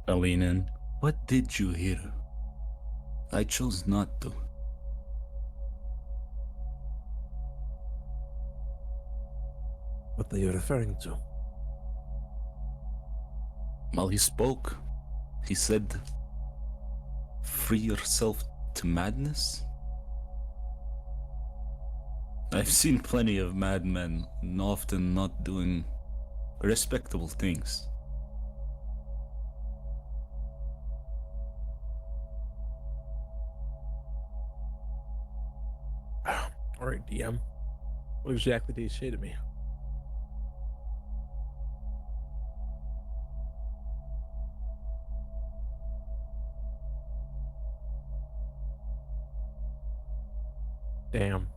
Speaker 3: I lean in. What did you hear? I chose not to.
Speaker 2: What are you referring to?
Speaker 3: While he spoke, he said, "Free yourself to madness?" I've seen plenty of madmen, and often not doing respectable things.
Speaker 2: Alright, DM. What exactly did you say to me? Damn.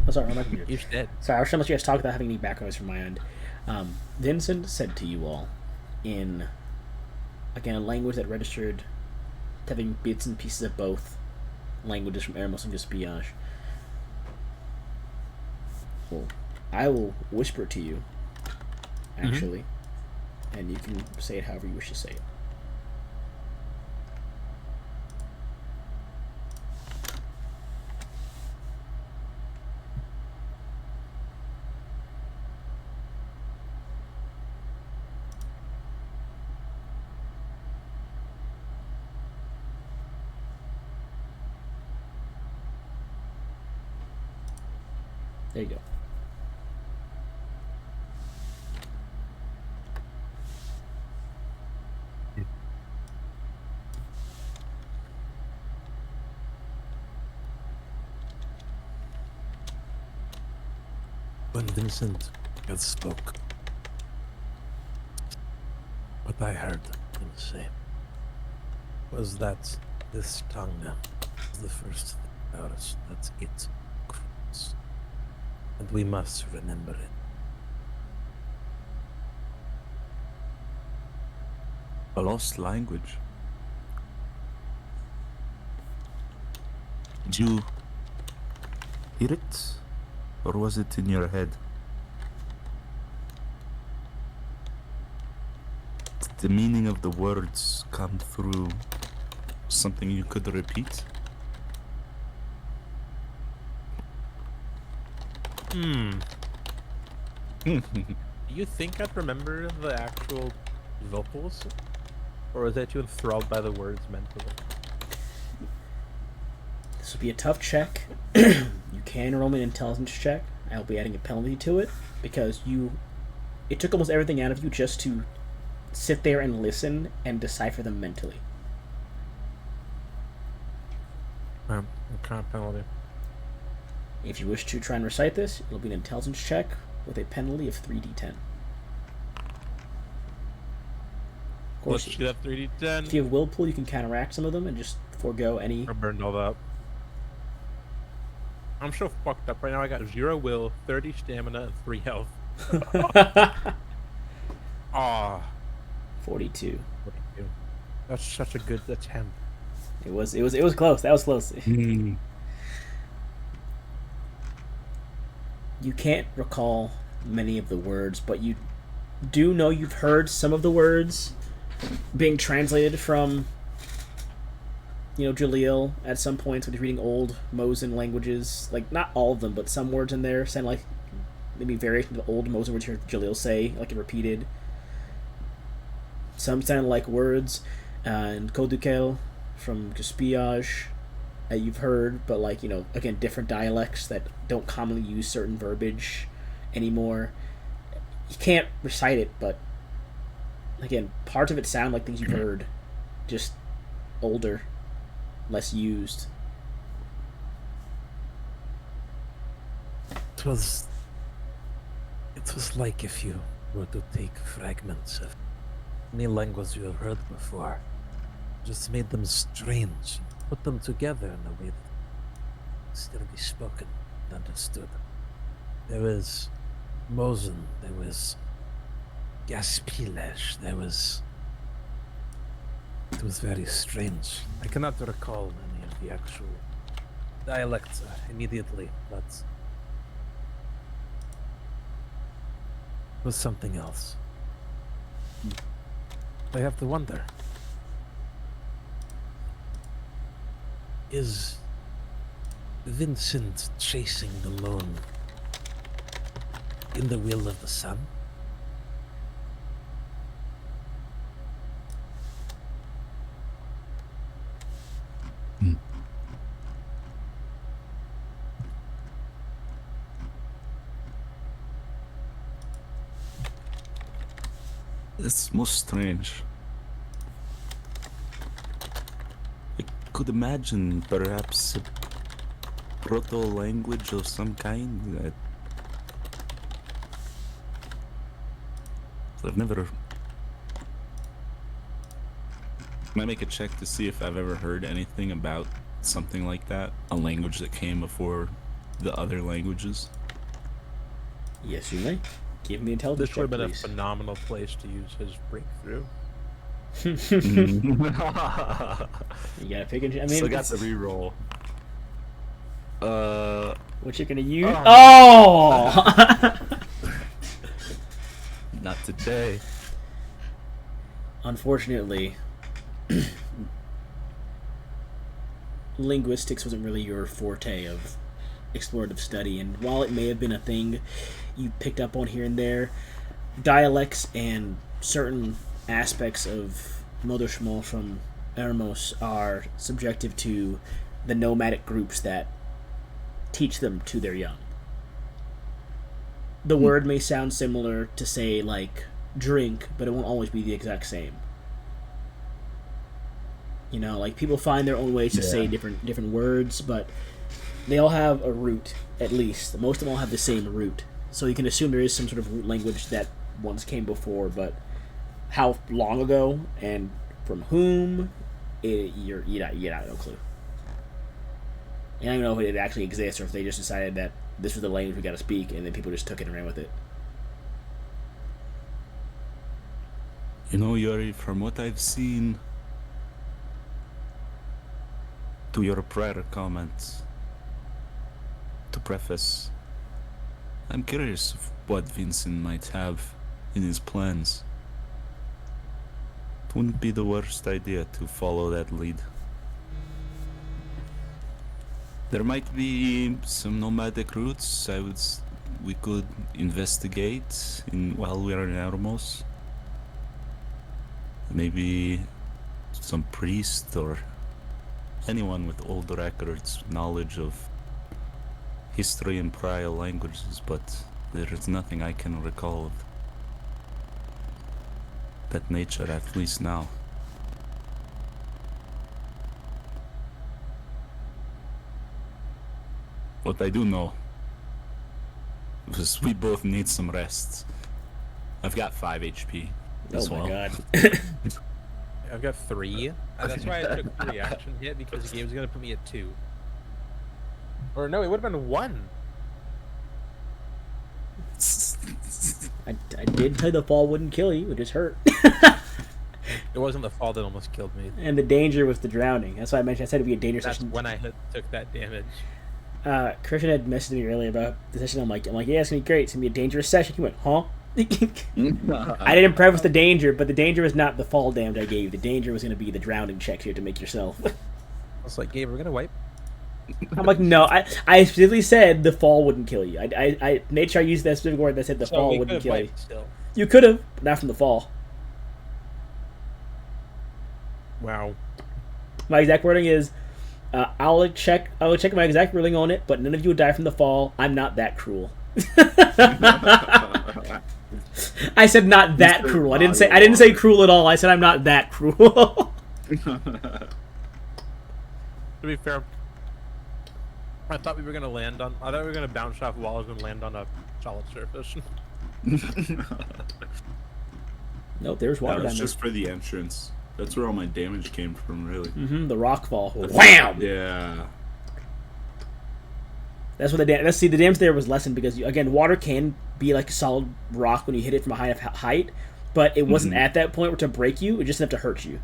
Speaker 1: Oh, sorry, I'm not computer.
Speaker 2: He's dead.
Speaker 1: Sorry, I was trying to let you guys talk without having any background noise from my end. Vincent said to you all, in, again, a language that registered, having bits and pieces of both languages from Eremos and Espionage. Well, I will whisper to you, actually, and you can say it however you wish to say it. There you go.
Speaker 2: When Vincent had spoke, what I heard him say was that this tongue is the first thing about us that it grows, and we must remember it.
Speaker 3: A lost language. Did you hear it? Or was it in your head? the meaning of the words come through something you could repeat?
Speaker 2: Do you think I'd remember the actual vocals? Or is that too enthralled by the words mentally?
Speaker 1: This will be a tough check. You can roll me an intelligence check. I'll be adding a penalty to it because it took almost everything out of you just to sit there and listen and decipher them mentally.
Speaker 2: What kind of penalty?
Speaker 1: If you wish to try and recite this, it'll be an intelligence check with a penalty of 3d10. Of course,
Speaker 2: Let's do that 3d10.
Speaker 1: if you have will pool, you can counteract some of them and just forego any.
Speaker 2: I burned all that. I'm so fucked up right now. I got 0 will, 30 stamina, and 3 health. Ah,
Speaker 1: 42.
Speaker 2: that's such a good attempt.
Speaker 1: It was close. That was close. You can't recall many of the words, but you do know you've heard some of the words being translated from, Jaleel at some points when you're reading old Mosin languages. Like, not all of them, but some words in there sound like maybe variations of the old Mosin words you heard Jaleel say, like it repeated. Some sound like words in Kodukel from Gaspillage that you've heard, but again, different dialects that don't commonly use certain verbiage anymore. You can't recite it, but again, parts of it sound like things you've heard, just older, less used.
Speaker 2: It was like if you were to take fragments of any language you have heard before, just made them strange, put them together in a way that could still be spoken and understood. There was Mosin, there was Gaspillage, it was very strange. I cannot recall any of the actual dialects immediately, but it was something else. I have to wonder, is Vincent chasing the moon in the will of the sun?
Speaker 3: It's most strange. I could imagine perhaps a proto-language of some kind that I've never... Can I make a check to see if I've ever heard anything about something like that? A language that came before the other languages?
Speaker 1: Yes, you may. Give me intelligence
Speaker 2: This would have
Speaker 1: check,
Speaker 2: been a
Speaker 1: please.
Speaker 2: phenomenal place to use his breakthrough.
Speaker 1: You gotta pick and...
Speaker 3: Still got the reroll.
Speaker 1: What you're gonna use? Oh!
Speaker 3: Not today.
Speaker 1: Unfortunately, linguistics wasn't really your forte of explorative study, and while it may have been a thing you picked up on here and there, dialects and certain aspects of Moderschmal from Ermos are subjective to the nomadic groups that teach them to their young. The word may sound similar to, say, like drink, but it won't always be the exact same. Like people find their own ways to say different words, but they all have a root, at least. Most of them all have the same root. So you can assume there is some sort of root language that once came before, but how long ago and from whom, you got no clue. And I don't know if it actually exists or if they just decided that this was the language we got to speak, and then people just took it and ran with it.
Speaker 3: Yuri, from what I've seen, to your prior comments, to preface, I'm curious of what Vincent might have in his plans. it wouldn't be the worst idea to follow that lead. There might be some nomadic routes we could investigate while we are in Ermos. Maybe some priest or anyone with old records, knowledge of history and prior languages, but there is nothing I can recall of that nature, at least now. What I do know is we both need some rest. I've got 5 HP as
Speaker 1: Oh my
Speaker 3: well.
Speaker 1: god.
Speaker 2: I've got 3. That's why I took 3 action hit, because the game's gonna put me at 2. Or no, it would have been 1.
Speaker 1: I did tell you the fall wouldn't kill you, it just hurt.
Speaker 2: It wasn't the fall that almost killed me.
Speaker 1: And the danger was the drowning. That's why I mentioned I said it'd be a dangerous
Speaker 2: That's
Speaker 1: session.
Speaker 2: when I took that damage.
Speaker 1: Christian had messaged me earlier about the session. I'm like, yeah, it's gonna be great. It's gonna be a dangerous session. He went, huh? I didn't preface the danger, but the danger was not the fall damage I gave. The danger was gonna be the drowning checks you had to make yourself.
Speaker 2: I was like, Gabe, we're gonna wipe.
Speaker 1: I'm like, no. I specifically said the fall wouldn't kill you. I made sure I used that specific word that said the fall wouldn't kill you.
Speaker 2: Still.
Speaker 1: You could have, but not from the fall.
Speaker 2: Wow.
Speaker 1: My exact wording is, I'll check my exact wording on it, but none of you would die from the fall. I'm not that cruel. I said not that cruel. I didn't say cruel at all. I said I'm not that cruel.
Speaker 2: To be fair, I thought we were gonna bounce off walls and land on a solid surface.
Speaker 1: Nope, there's water
Speaker 3: That was
Speaker 1: down there.
Speaker 3: just for the entrance. That's where all my damage came from, really.
Speaker 1: The rock fall. Wham!
Speaker 3: Yeah.
Speaker 1: That's what the damage. Let's see, the damage there was lessened because again, water can be like a solid rock when you hit it from a high enough height, but it wasn't at that point where to break you. It just enough to hurt you.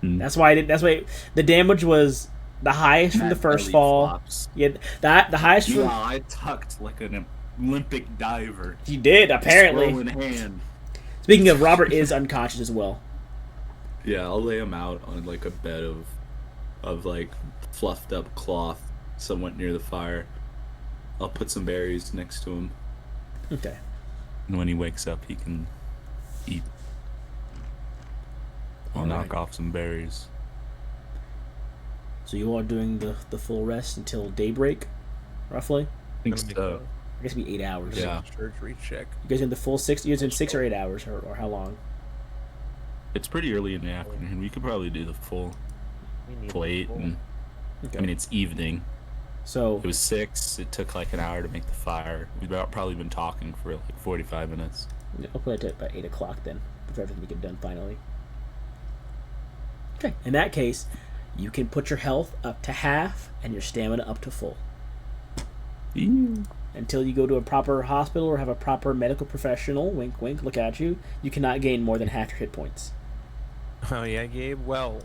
Speaker 1: That's why That's why the damage was the highest from the first fall.
Speaker 3: Flops.
Speaker 1: Yeah, the highest from.
Speaker 3: Wow, I tucked like an Olympic diver.
Speaker 1: You did apparently.
Speaker 3: Scroll in hand.
Speaker 1: Speaking of, Robert is unconscious as well.
Speaker 3: Yeah, I'll lay him out on like a bed of like fluffed up cloth somewhat near the fire. I'll put some berries next to him.
Speaker 1: Okay.
Speaker 3: And when he wakes up, he can eat. I'll knock off some berries.
Speaker 1: So you all are doing the full rest until daybreak, roughly?
Speaker 3: I think so.
Speaker 1: I guess it'd be 8 hours.
Speaker 3: Yeah.
Speaker 2: Surgery check.
Speaker 1: You guys in the full 6? You guys in 6 or 8 hours, or how long?
Speaker 3: It's pretty early in the afternoon. We could probably do the full plate. And,
Speaker 1: Okay.
Speaker 3: I mean, it's evening.
Speaker 1: So
Speaker 3: It was 6. It took like an hour to make the fire. We've probably been talking for like 45 minutes.
Speaker 1: I'll put it to about 8 o'clock then, before everything get done finally. Okay. In that case, you can put your health up to half and your stamina up to full. Until you go to a proper hospital or have a proper medical professional, wink wink, look at you, you cannot gain more than half your hit points.
Speaker 2: Oh yeah, Gabe. Well,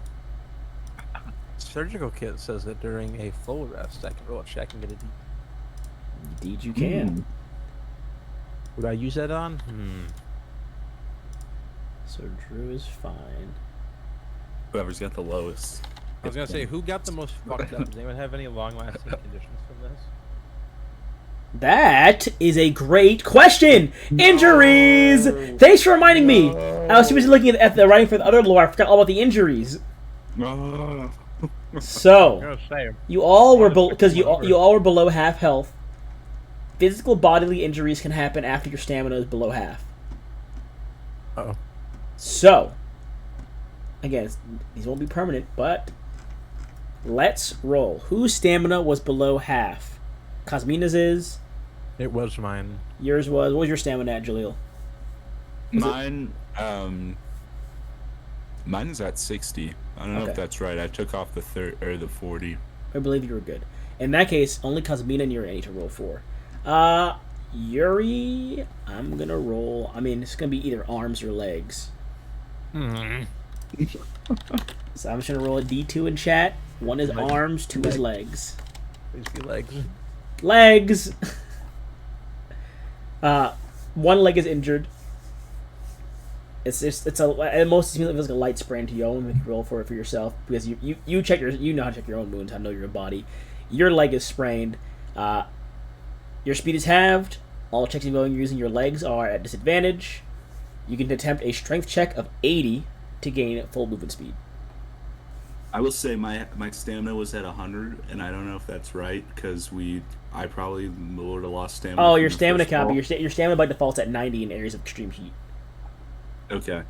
Speaker 2: surgical kit says that during a full rest, I can roll a check and get a D.
Speaker 1: Indeed you can.
Speaker 2: Would I use that on?
Speaker 1: So Drew is fine.
Speaker 3: Whoever's got the lowest.
Speaker 2: I was gonna say, who got the most fucked up? Does anyone have any long-lasting conditions from this?
Speaker 1: That is a great question. Injuries. Thanks for reminding me. I was too busy looking at the writing for the other lore. I forgot all about the injuries. So you all were because you all were below half health. Physical bodily injuries can happen after your stamina is below half.
Speaker 2: Uh-oh.
Speaker 1: So again, these won't be permanent, but let's roll. Whose stamina was below half? Cosmina's is.
Speaker 2: It was mine.
Speaker 1: Yours was. What was your stamina at, Jaleel?
Speaker 3: Mine is at 60. I don't know
Speaker 1: Okay.
Speaker 3: if that's right. I took off the 40.
Speaker 1: I believe you were good. In that case, only Cosmina and Yuri need to roll for. Yuri, I'm gonna roll. I mean, it's gonna be either arms or legs. So I'm just gonna roll a D2 in chat. One is arms, 2 is legs.
Speaker 2: Please be legs.
Speaker 1: Legs. One leg is injured. it's a at most it feels like a light sprain to you. I want to make you roll for it for yourself because you check you know how to check your own wounds. I know your body. Your leg is sprained. Your speed is halved. All checks involving using your legs are at disadvantage. You can attempt a strength check of 80 to gain full movement speed.
Speaker 3: I will say my stamina was at 100, and I don't know if that's right because I probably would have lost stamina.
Speaker 1: Oh, your stamina copy. Your stamina by default's at 90 in areas of extreme heat.
Speaker 3: Okay.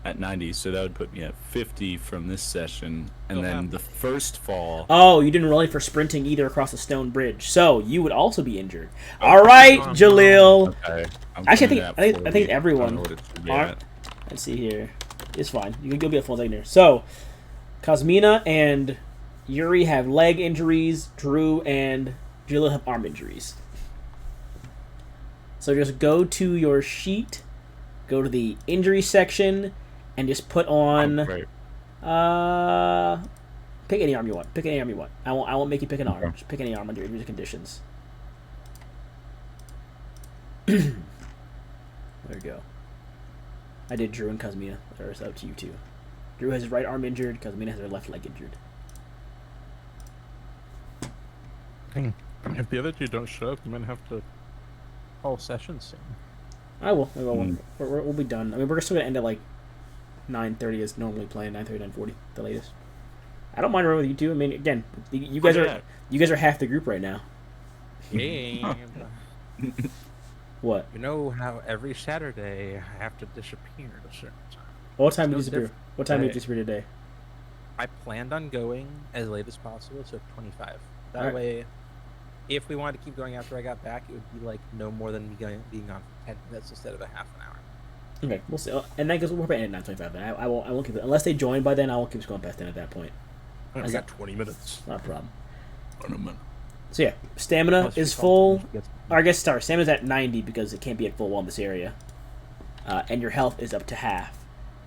Speaker 3: At 90, so that would put me at 50 from this session, and then the first fall.
Speaker 1: Oh, you didn't roll any for sprinting either across the stone bridge, so you would also be injured. All right, Jaleel.
Speaker 3: Okay.
Speaker 1: Actually, I think everyone. Let's see here. It's fine. You'll be at full second here. So, Cosmina and Yuri have leg injuries. Drew and Jaleel have arm injuries. So just go to your sheet, go to the injury section, and just put on. Pick any arm you want. Pick any arm you want. I won't make you pick an arm. Just pick any arm under injury conditions. There we go. I did Drew and Cosmina. It's up to you two. Drew has his right arm injured. Cosmina has her left leg injured.
Speaker 2: If the other two don't show up, you might have to call sessions soon.
Speaker 1: I will. We'll be done. I mean, we're still gonna end at like 9:30 as normally planned. 9:30, 9:40, the latest. I don't mind running with you two. I mean, again, you guys are half the group right now.
Speaker 2: Yeah.
Speaker 1: What?
Speaker 2: You know how every Saturday I have to disappear at a certain time.
Speaker 1: What time did you disappear? What time did you disappear today?
Speaker 2: I planned on going as late as possible, so 25. That
Speaker 1: Right.
Speaker 2: way, if we wanted to keep going after I got back, it would be like no more than me being on for 10 minutes instead of a half an hour.
Speaker 1: Okay, we'll see. And that goes. We're playing at 9:25. Then I won't keep it unless they join by then. I won't keep going past then at that point.
Speaker 2: I got 20 minutes.
Speaker 1: Not a problem.
Speaker 3: 20 minutes.
Speaker 1: So yeah, stamina is full. Or I guess stamina's at 90 because it can't be at full while in this area. And your health is up to half.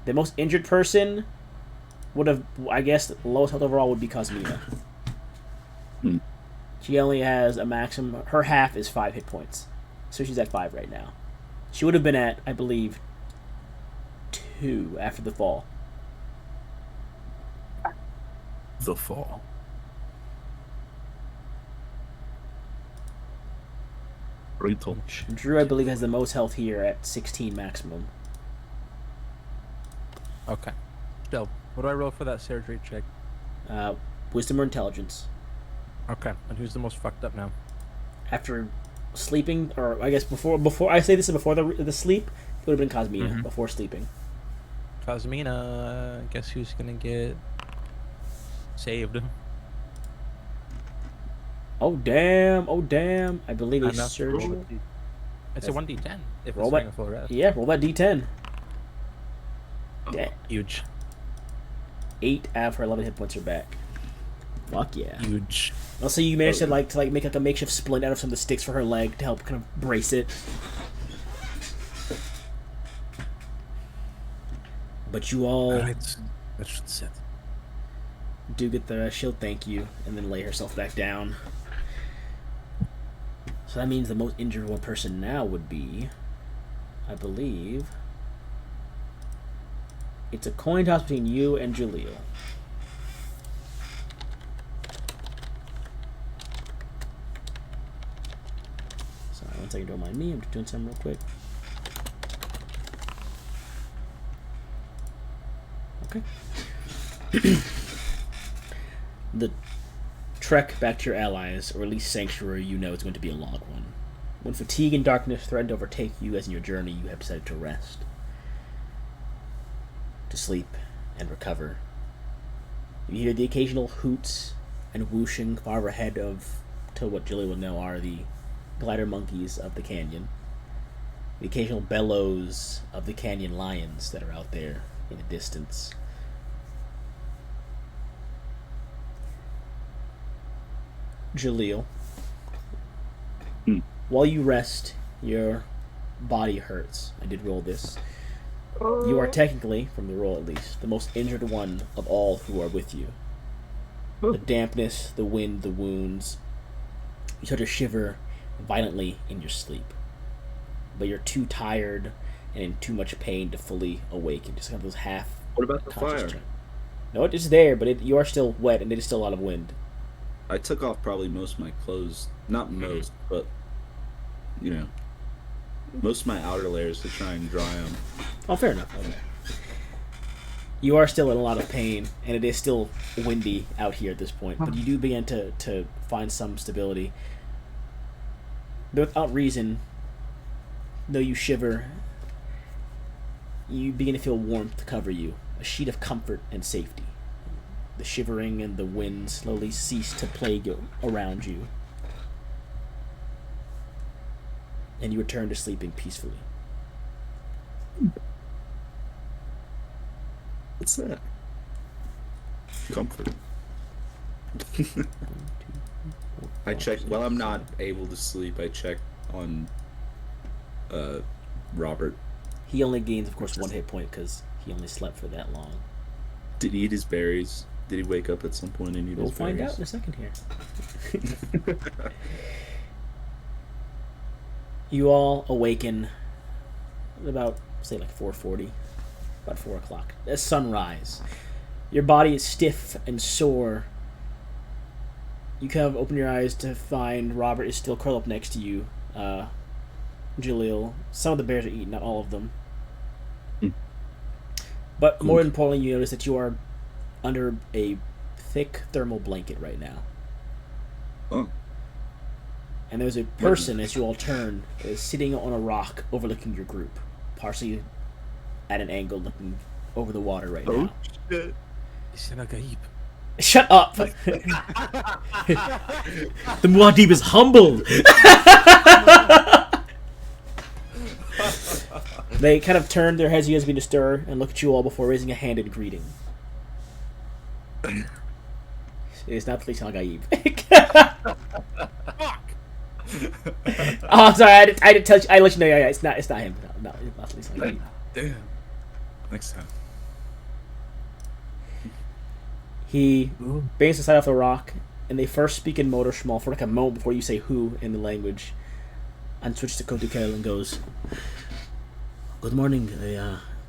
Speaker 1: The most injured person would have, I guess, the lowest health overall would be Cosmina. She only has a maximum. Her half is 5 hit points, so she's at 5 right now. She would have been at, I believe, 2 after the fall.
Speaker 3: The fall. Brutal.
Speaker 1: Drew, I believe, has the most health here at 16 maximum.
Speaker 2: Okay. So, what do I roll for that surgery check?
Speaker 1: Wisdom or intelligence.
Speaker 2: Okay. And who's the most fucked up now?
Speaker 1: After sleeping, or I guess before I say this is before the sleep, it would have been Cosmina before sleeping.
Speaker 2: Cosmina, guess who's gonna get saved?
Speaker 1: Oh damn! I believe a surgery.
Speaker 2: It's a 1d10 if
Speaker 1: Roll
Speaker 2: it's
Speaker 1: that.
Speaker 2: during a full rest.
Speaker 1: Yeah, roll that d10.
Speaker 2: Huge.
Speaker 1: 8 out of her 11 hit points are back. Fuck yeah.
Speaker 2: Huge.
Speaker 1: Also, you managed to make like a makeshift splint out of some of the sticks for her leg to help kind of brace it. But you all
Speaker 2: Alright. That should sit.
Speaker 1: do get the she'll thank you and then lay herself back down. So that means the most injured one person now would be, I believe, it's a coin toss between you and Jaleel. Sorry, 1 second, don't mind me. I'm just doing something real quick. Okay. The trek back to your allies, or at least sanctuary, you know is going to be a long one. When fatigue and darkness threaten to overtake you as in your journey, you have decided to rest, to sleep, and recover. You hear the occasional hoots and whooshing far ahead of, to what Jilly will know are the glider monkeys of the canyon. The occasional bellows of the canyon lions that are out there in the distance. Jaleel, while you rest, your body hurts. I did roll this. You are technically, from the roll at least, the most injured one of all who are with you. The dampness, the wind, the wounds. You start to shiver violently in your sleep. But you're too tired and in too much pain to fully awaken. Just kind of those half
Speaker 4: What about the
Speaker 1: conscious
Speaker 4: fire?
Speaker 1: turn. No, it is there, but you are still wet, and it is still a lot of wind.
Speaker 4: I took off probably most of my clothes. Not most, but you know, most of my outer layers to try and dry them.
Speaker 1: Oh, fair enough. Okay. You are still in a lot of pain, and it is still windy out here at this point, but you do begin to find some stability. But without reason, though you shiver, you begin to feel warmth cover you, a sheet of comfort and safety. The shivering and the wind slowly cease to plague around you, and you return to sleeping peacefully.
Speaker 4: What's that? Comfort. I check. Well, I'm not able to sleep. I check on Robert.
Speaker 1: He only gains, of course, 1 hit point because he only slept for that long.
Speaker 4: Did he eat his berries? Did he wake up at some point and eat
Speaker 1: We'll
Speaker 4: his
Speaker 1: find
Speaker 4: berries?
Speaker 1: out in a second here. You all awaken at about, say, like 4:40, about 4 o'clock. At sunrise. Your body is stiff and sore. You kind of open your eyes to find Robert is still curled up next to you. Jalil. Some of the bears are eaten, not all of them. But more importantly, you notice that you are under a thick thermal blanket right now.
Speaker 4: Oh.
Speaker 1: And there's a person, as you all turn, is sitting on a rock overlooking your group, partially at an angle looking over the water right now.
Speaker 4: Shit.
Speaker 1: Shut up! The Muad'Dib is humbled! They kind of turn their heads, you guys begin to stir, and look at you all before raising a hand in greeting. It's not Lisan Gaib.
Speaker 3: Fuck!
Speaker 1: Oh, I'm sorry, I didn't tell you. I let you know. Yeah, it's not him. No, it's not Lisan Gaib.
Speaker 3: Damn. Next time.
Speaker 1: He bangs aside off the rock, and they first speak in Motor Schmal for like a moment before you say who in the language, and switches to Kotukel and goes, "Good morning.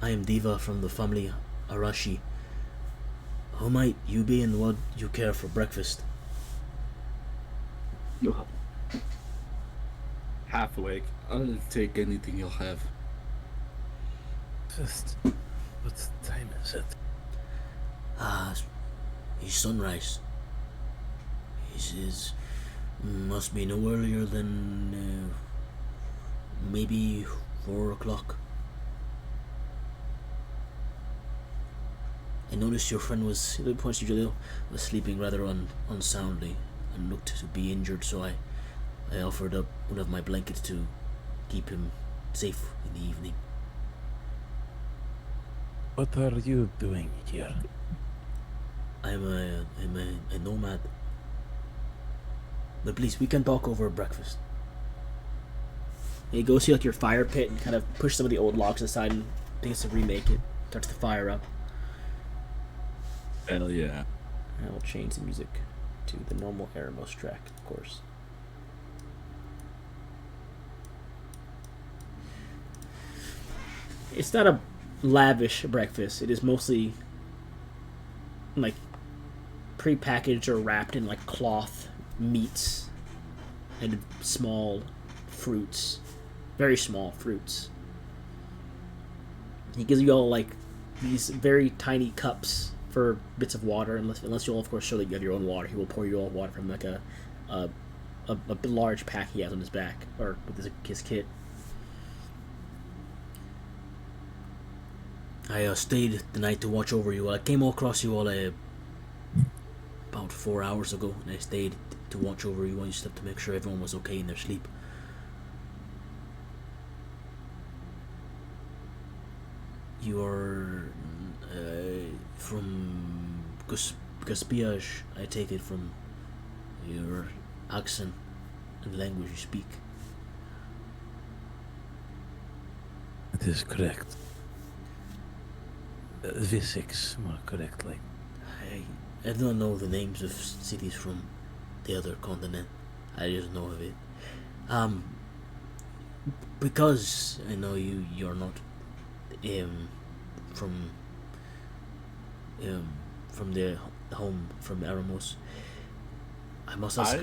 Speaker 1: I am Diva from the family Arashi. Who might you be and what you care for breakfast?"
Speaker 4: Half awake.
Speaker 3: I'll take anything you'll have.
Speaker 2: Just what time is it?
Speaker 1: It's sunrise. It must be no earlier than maybe 4 o'clock. I noticed your friend was, points to Jalil, was sleeping rather unsoundly and looked to be injured, so I offered up one of my blankets to keep him safe in the evening.
Speaker 2: What are you doing here?
Speaker 1: I'm a nomad. But please, we can talk over breakfast. And you go see like your fire pit and kind of push some of the old logs aside and begins to remake it. Starts the fire up.
Speaker 3: Hell yeah.
Speaker 1: And we'll change the music to the normal Eremos track, of course. It's not a lavish breakfast. It is mostly like pre-packaged or wrapped in like cloth meats and small fruits, very small fruits. He gives you all like these very tiny cups for bits of water, unless you'll of course show that you have your own water. He will pour you all water from like a large pack he has on his back or with his kit. I stayed the night to watch over you. I came across you all about 4 hours ago, and I stayed to watch over you while you slept to make sure everyone was okay in their sleep. You are from Gaspiage, I take it from your accent and language you speak.
Speaker 2: That is correct. V6, more correctly.
Speaker 1: I don't know the names of cities from the other continent. I just know of it. Because I know you're not um, from from the home from Eramos. I must ask.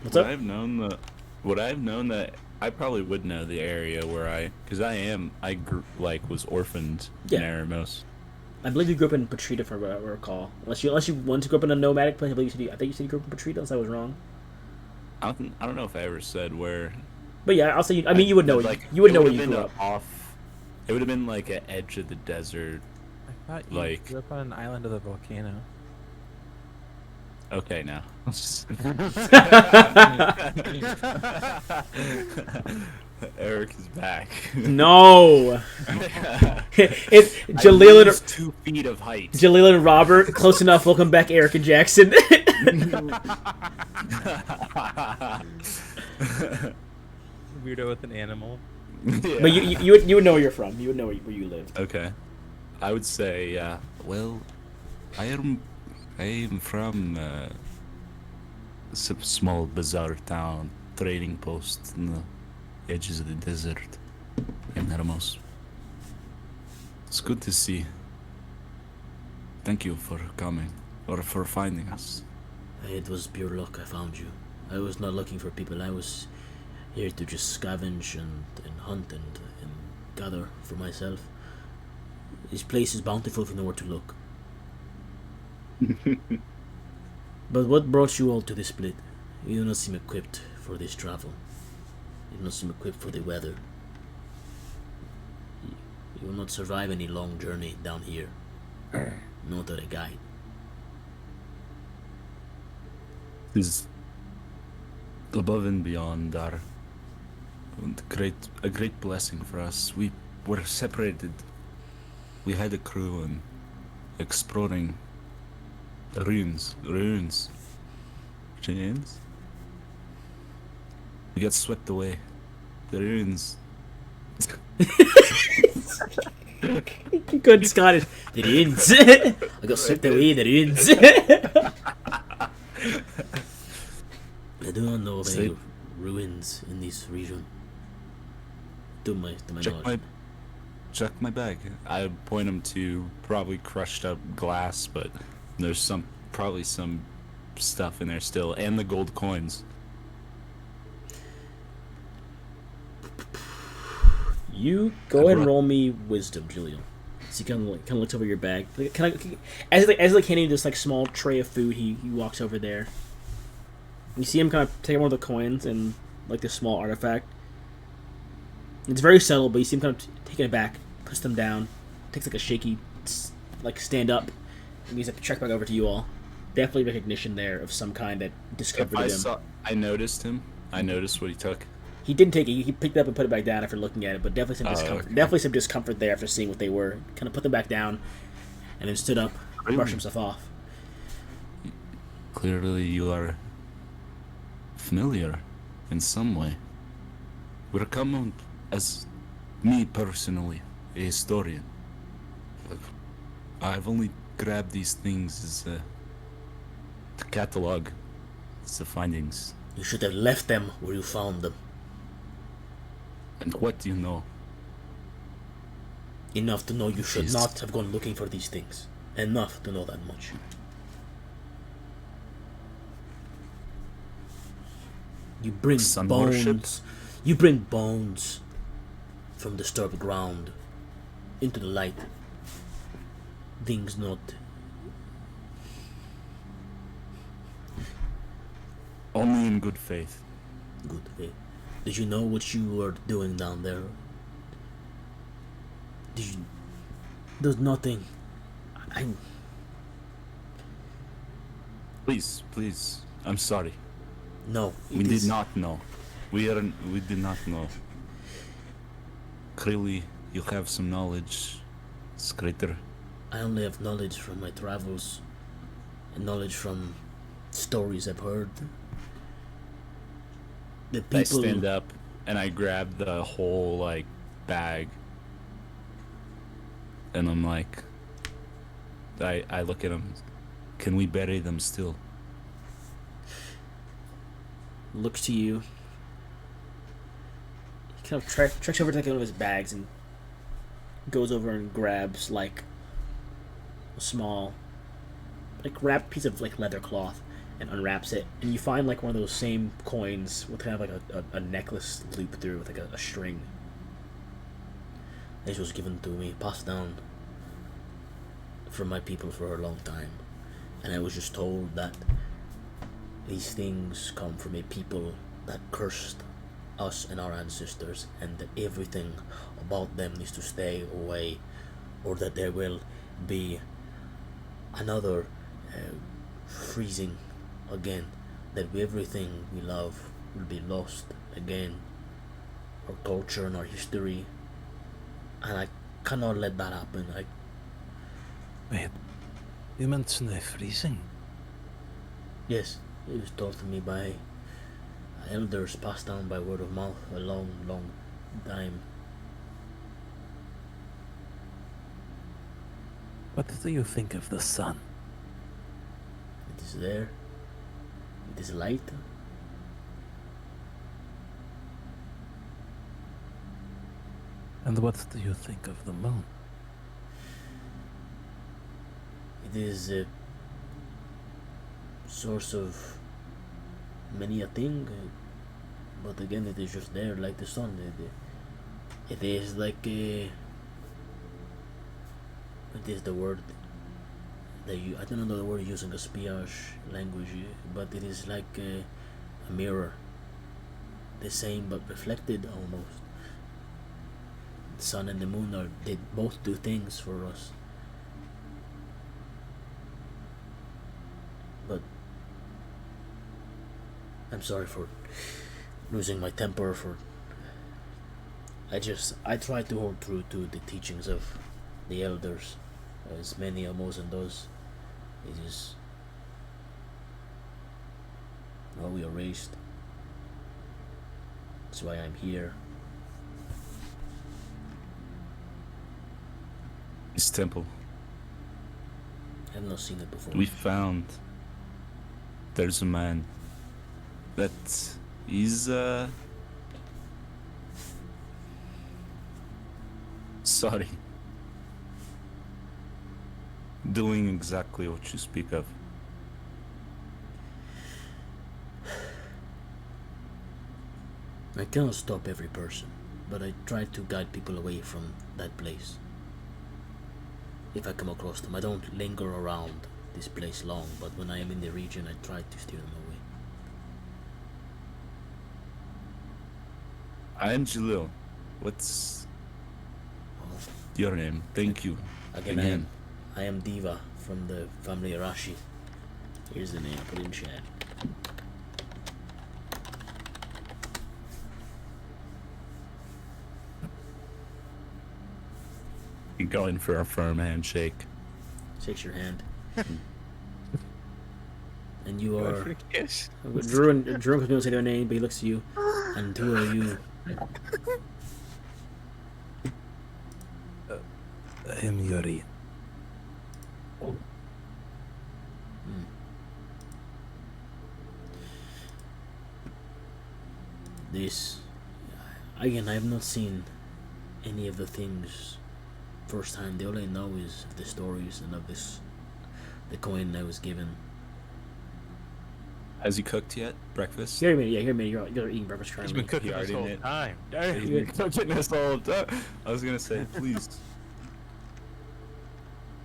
Speaker 1: What's
Speaker 3: Would
Speaker 1: up?
Speaker 3: I've known that I probably would know the area where because was orphaned in
Speaker 1: Yeah.
Speaker 3: Eremos.
Speaker 1: I believe you grew up in Petrita, from what I recall. Unless you want to grow up in a nomadic place, I believe I think you said you grew up in Petrita, unless I was wrong.
Speaker 3: I don't know if I ever said where.
Speaker 1: But yeah, I'll say. I mean, you would know.
Speaker 3: Like,
Speaker 1: You would
Speaker 3: it
Speaker 1: know where
Speaker 3: would've
Speaker 1: you
Speaker 3: been
Speaker 1: grew up.
Speaker 3: It would have been like an edge of the desert.
Speaker 2: I thought you
Speaker 3: Like-
Speaker 2: grew up on an island of the volcano.
Speaker 3: Okay, now. Eric is back.
Speaker 1: No, it's
Speaker 3: I
Speaker 1: Jaleel
Speaker 3: lose
Speaker 1: and
Speaker 3: 2 feet of height.
Speaker 1: Jaleel and Robert. Close enough. Welcome back, Eric and Jackson.
Speaker 2: Weirdo with an animal.
Speaker 3: Yeah.
Speaker 1: But you would know where you're from. You would know where you lived.
Speaker 3: Okay. I would say, well, I am from some small bizarre town, trading post in the edges of the desert in Hermos. It's good to see. Thank you for coming, or for finding us.
Speaker 1: It was pure luck I found you. I was not looking for people. I was here to just scavenge and hunt and gather for myself. This place is bountiful if you know where to look. But what brought you all to this split? You do not seem equipped for this travel. You do not seem equipped for the weather. You will not survive any long journey down here. Not without a guide.
Speaker 3: Is above and beyond our a great blessing for us. We were separated. We had a crew and exploring the ruins. We got swept away. The ruins.
Speaker 1: Good Scottish. The ruins. I got swept away the ruins. I do not know of any
Speaker 3: Say-
Speaker 1: ruins in this region. To my knowledge.
Speaker 3: Check my bag. I point him to probably crushed up glass, but there's probably some stuff in there still, and the gold coins.
Speaker 1: You go ahead and roll me wisdom, Julian. So he kind of looks over your bag. As handing you this small tray of food, he walks over there. You see him kind of take one of the coins and this small artifact. It's very subtle, but you see him kind of taking it back, puts them down, takes a shaky stand up, and he's check back over to you all. Definitely recognition there of some kind that discomforted him.
Speaker 3: I noticed him. I noticed what he took.
Speaker 1: He didn't take it. He picked it up and put it back down after looking at it, but definitely some discomfort.
Speaker 3: Okay.
Speaker 1: Definitely some discomfort there after seeing what they were. Kind of put them back down, and then stood up, brushed himself off.
Speaker 3: Clearly, you are familiar in some way. We're coming as me personally, a historian. I've only grabbed these things as the catalog, as the findings.
Speaker 1: You should have left them where you found them.
Speaker 3: And what do you know?
Speaker 1: Enough to know you should
Speaker 3: Yes.
Speaker 1: not have gone looking for these things. Enough to know that much. You bring
Speaker 3: Sun
Speaker 1: bones.
Speaker 3: worship?
Speaker 1: You bring bones from disturbed ground into the light. Things not.
Speaker 3: Only in good faith.
Speaker 1: Good. Okay. Did you know what you were doing down there? Did you? There's nothing.
Speaker 3: Please. I'm sorry.
Speaker 1: No.
Speaker 3: We did not know. We did not know. Clearly, you have some knowledge. It's greater.
Speaker 1: I only have knowledge from my travels, and knowledge from stories I've heard. The people.
Speaker 3: I stand up and I grab the whole bag, and I'm like, I look at him. Can we bury them still?
Speaker 1: Looks to you. He kind of treks over to one of his bags and goes over and grabs like a small, like wrapped piece of like leather cloth and unwraps it, and you find like one of those same coins with kind of like a necklace loop through with like a string. This was given to me, passed down from my people for a long time, and I was just told that these things come from a people that cursed us and our ancestors, and that everything about them needs to stay away, or that there will be another freezing again, that everything we love will be lost again, our culture and our history, and I cannot let that happen.
Speaker 2: Wait, you mentioned the freezing?
Speaker 1: Yes, it was told to me by elders, passed down by word of mouth a long, long time.
Speaker 2: What do you think of the sun?
Speaker 1: It is there. It is light.
Speaker 2: And what do you think of the moon?
Speaker 1: It is a source of many a thing, but again, it is just there like the sun. It is like a. It is the word that you. I don't know the word using a Spanish language, but it is like a mirror. The same but reflected almost. The sun and the moon are. They both do things for us. But I'm sorry for losing my temper. I try to hold true to the teachings of the elders, as many Almosan does. It is how we are raised. That's why I'm here.
Speaker 3: This temple.
Speaker 1: I've not seen it before.
Speaker 3: We found there's a man that is sorry, doing exactly what you speak of.
Speaker 1: I cannot stop every person, but I try to guide people away from that place. If I come across them, I don't linger around this place long, but when I am in the region, I try to steer them away.
Speaker 3: I'm Jalil. What's
Speaker 1: Oh,
Speaker 3: your name? Thank you.
Speaker 1: again. I am Diva from the family Arashi. Here's the name, put it in chat.
Speaker 3: You're going for a firm handshake.
Speaker 1: Shakes your hand. And you are.
Speaker 2: Yes.
Speaker 1: Drew couldn't say their name, but he looks at you. And who are you?
Speaker 2: I am Yuri.
Speaker 1: This. Again, I have not seen any of the things first time. The all I know is the stories and of this. The coin I was given.
Speaker 3: Has he cooked yet? Breakfast?
Speaker 1: Hear me, you're eating breakfast
Speaker 2: He's
Speaker 1: currently.
Speaker 2: been cooking
Speaker 3: He
Speaker 2: this
Speaker 3: already
Speaker 2: whole
Speaker 3: did.
Speaker 2: time.
Speaker 3: He's been cooking this all time. I was gonna say, please.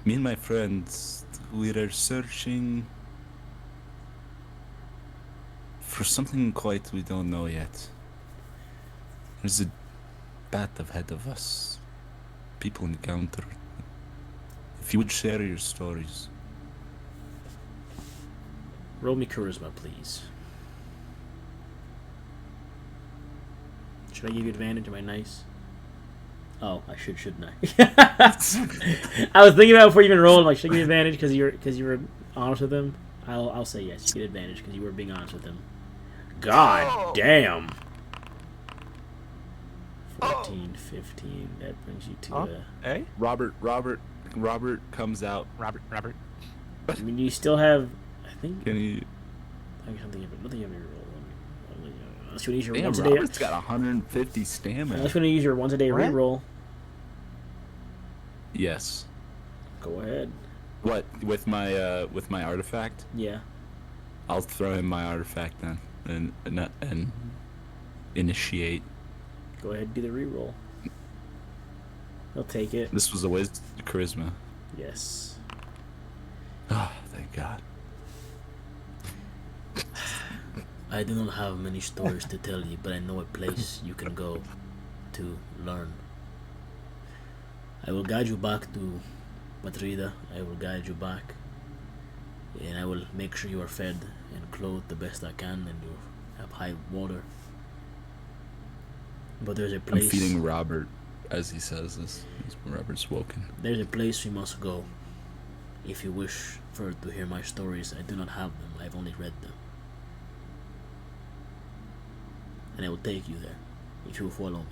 Speaker 3: Me and my friends, we are searching for something quite we don't know yet. There's a path ahead of us. People encounter. If you would share your stories.
Speaker 1: Roll me charisma, please. Should I give you advantage? Am I nice? Oh, I shouldn't I? I was thinking about it before you even rolled. Like, should I give you advantage because you were honest with him? I'll say yes. You get advantage because you were being honest with him. God damn. 14, 15. That brings you to.
Speaker 2: Hey?
Speaker 3: Robert comes out.
Speaker 2: Robert.
Speaker 1: I mean, you still have. I think.
Speaker 3: Can you?
Speaker 1: I guess nothing you have to roll. Unless you want to use your
Speaker 3: Damn,
Speaker 1: once a day.
Speaker 3: Robert's got 150 stamina.
Speaker 1: Unless you want to use your once a day
Speaker 2: What?
Speaker 1: reroll.
Speaker 3: Yes.
Speaker 1: Go ahead.
Speaker 3: What with my artifact?
Speaker 1: Yeah.
Speaker 3: I'll throw in my artifact then, and initiate.
Speaker 1: Go ahead and do the reroll. He'll take it.
Speaker 3: This was a waste of charisma.
Speaker 1: Yes.
Speaker 3: Ah, thank God.
Speaker 1: I do not have many stories to tell you, but I know a place you can go to learn. I will guide you back to Madrida. I will guide you back, and I will make sure you are fed and clothed the best I can, and you have high water. But there's a
Speaker 3: I'm
Speaker 1: place.
Speaker 3: feeding Robert as he says this. Robert's woken.
Speaker 1: There's a place we must go. If you wish for to hear my stories, I do not have them. I've only read them. And I will take you there, if you will follow me.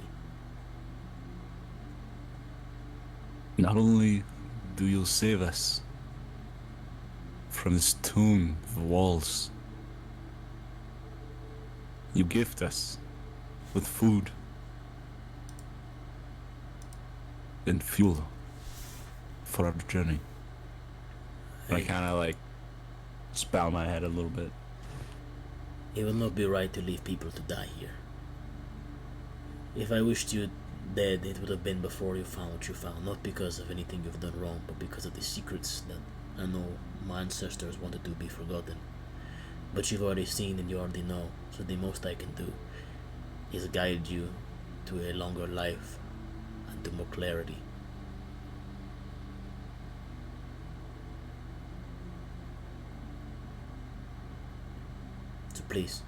Speaker 3: Not only do you save us from this tomb of walls, you gift us with food and fuel for our journey. I kind of like just bow my head a little bit.
Speaker 1: It will not be right to leave people to die here. If I wished you dead, it would have been before you found what you found. Not because of anything you've done wrong, but because of the secrets that I know my ancestors wanted to be forgotten. But you've already seen and you already know, so the most I can do is guide you to a longer life and to more clarity. So please,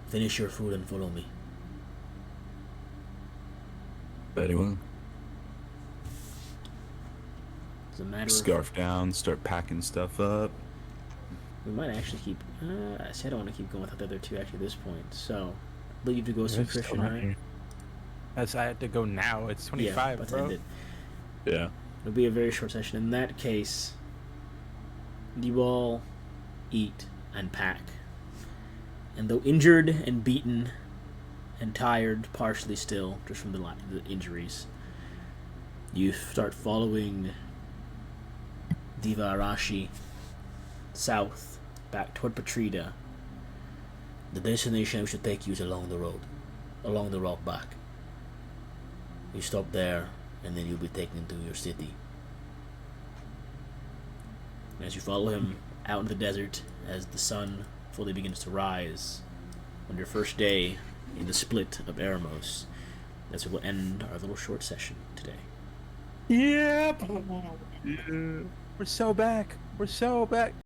Speaker 1: finish your food and follow me.
Speaker 3: Very well.
Speaker 1: As a matter of
Speaker 3: Scarf down, start packing stuff up.
Speaker 1: we might actually keep. I said I don't want to keep going without the other two actually at this point. So, leave to go see
Speaker 2: It's still
Speaker 1: Christian,
Speaker 2: not
Speaker 1: right?
Speaker 2: here. As I had to go now. It's 25,
Speaker 1: but
Speaker 2: bro.
Speaker 3: Yeah.
Speaker 1: It'll be a very short session. In that case, you all eat and pack. And though injured and beaten and tired, partially still, just from the injuries, you start following Diva Arashi south, back toward Patrida. The destination we should take you is along the road, along the rock back. You stop there, and then you'll be taken into your city. As you follow him out in the desert, as the sun fully begins to rise, on your first day in the split of Eremos, that's where we'll end our little short session today.
Speaker 2: Yep. We're so back. We're so back.